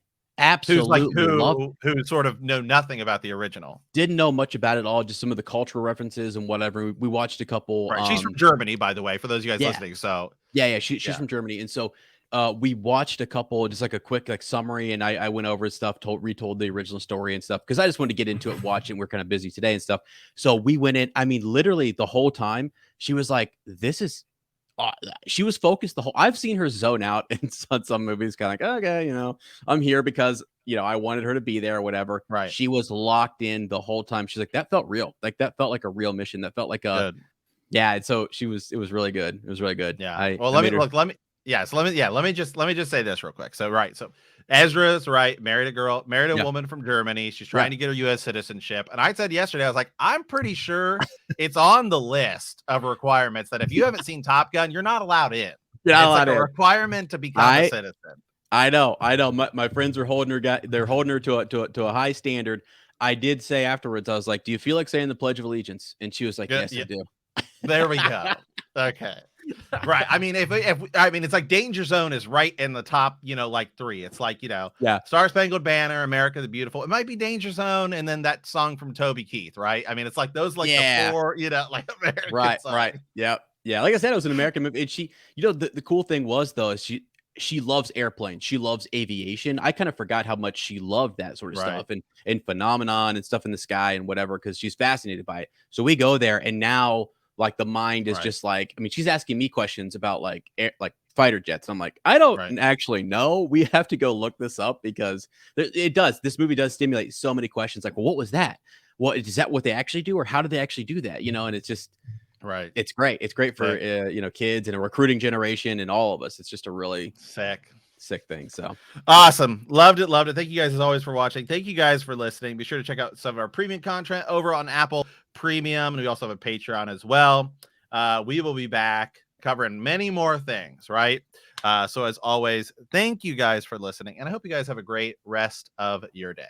Who's like Absolutely loved it. who sort of know nothing about the original. Didn't know much about it at all, just some of the cultural references and whatever. We watched a couple. Right. She's from Germany, by the way, for those of you guys Yeah. listening. So She's from Germany. And so we watched a couple, just like a quick like summary, and I went over stuff, retold the original story and stuff because I just wanted to get into it, watch it. We're kind of busy today and stuff. So we went in. I mean, literally the whole time she was like, "This is." She was focused the whole. I've seen her zone out in some movies, kind of like, okay, I'm here because I wanted her to be there or whatever. Right. She was locked in the whole time. She's like, that felt real. Like that felt like a real mission. That felt like a good. yeah. And so it was really good. It was really good. Yeah. Well, let me just say this real quick. So right. So Ezra's right, married a woman from Germany. She's trying to get her US citizenship. And I said yesterday, I was like, I'm pretty sure it's on the list of requirements that if you haven't seen Top Gun, you're not allowed in. You're not allowed like in. A requirement to become a citizen. I know. My friends are holding her. They're holding her to a high standard. I did say afterwards, I was like, "Do you feel like saying the Pledge of Allegiance?" And she was like, "Yes, I do." There we go. Okay. Right. I mean, if it's like Danger Zone is right in the top, like 3. It's like, Star Spangled Banner, America the Beautiful. It might be Danger Zone, and then that song from Toby Keith, right? I mean, it's like those the 4, like American songs. Right. Yeah. Like I said, it was an American movie. And she, the cool thing was though, is she loves airplanes. She loves aviation. I kind of forgot how much she loved that sort of stuff and phenomenon and stuff in the sky and whatever, because she's fascinated by it. So we go there, and now like the mind is just like, I mean, she's asking me questions about like fighter jets. I'm like, I don't Right. actually know. We have to go look this up because this movie does stimulate so many questions. Like, well, what was that? What is that what they actually do, or how did they actually do that? And it's just, Right. it's great. It's great for, Sick. kids and a recruiting generation and all of us. It's just a really Sick. sick thing. So awesome. Loved it. Loved it. Thank you guys as always for watching. Thank you guys for listening. Be sure to check out some of our premium content over on Apple Premium. And we also have a Patreon as well. We will be back covering many more things, right? So as always, thank you guys for listening. And I hope you guys have a great rest of your day.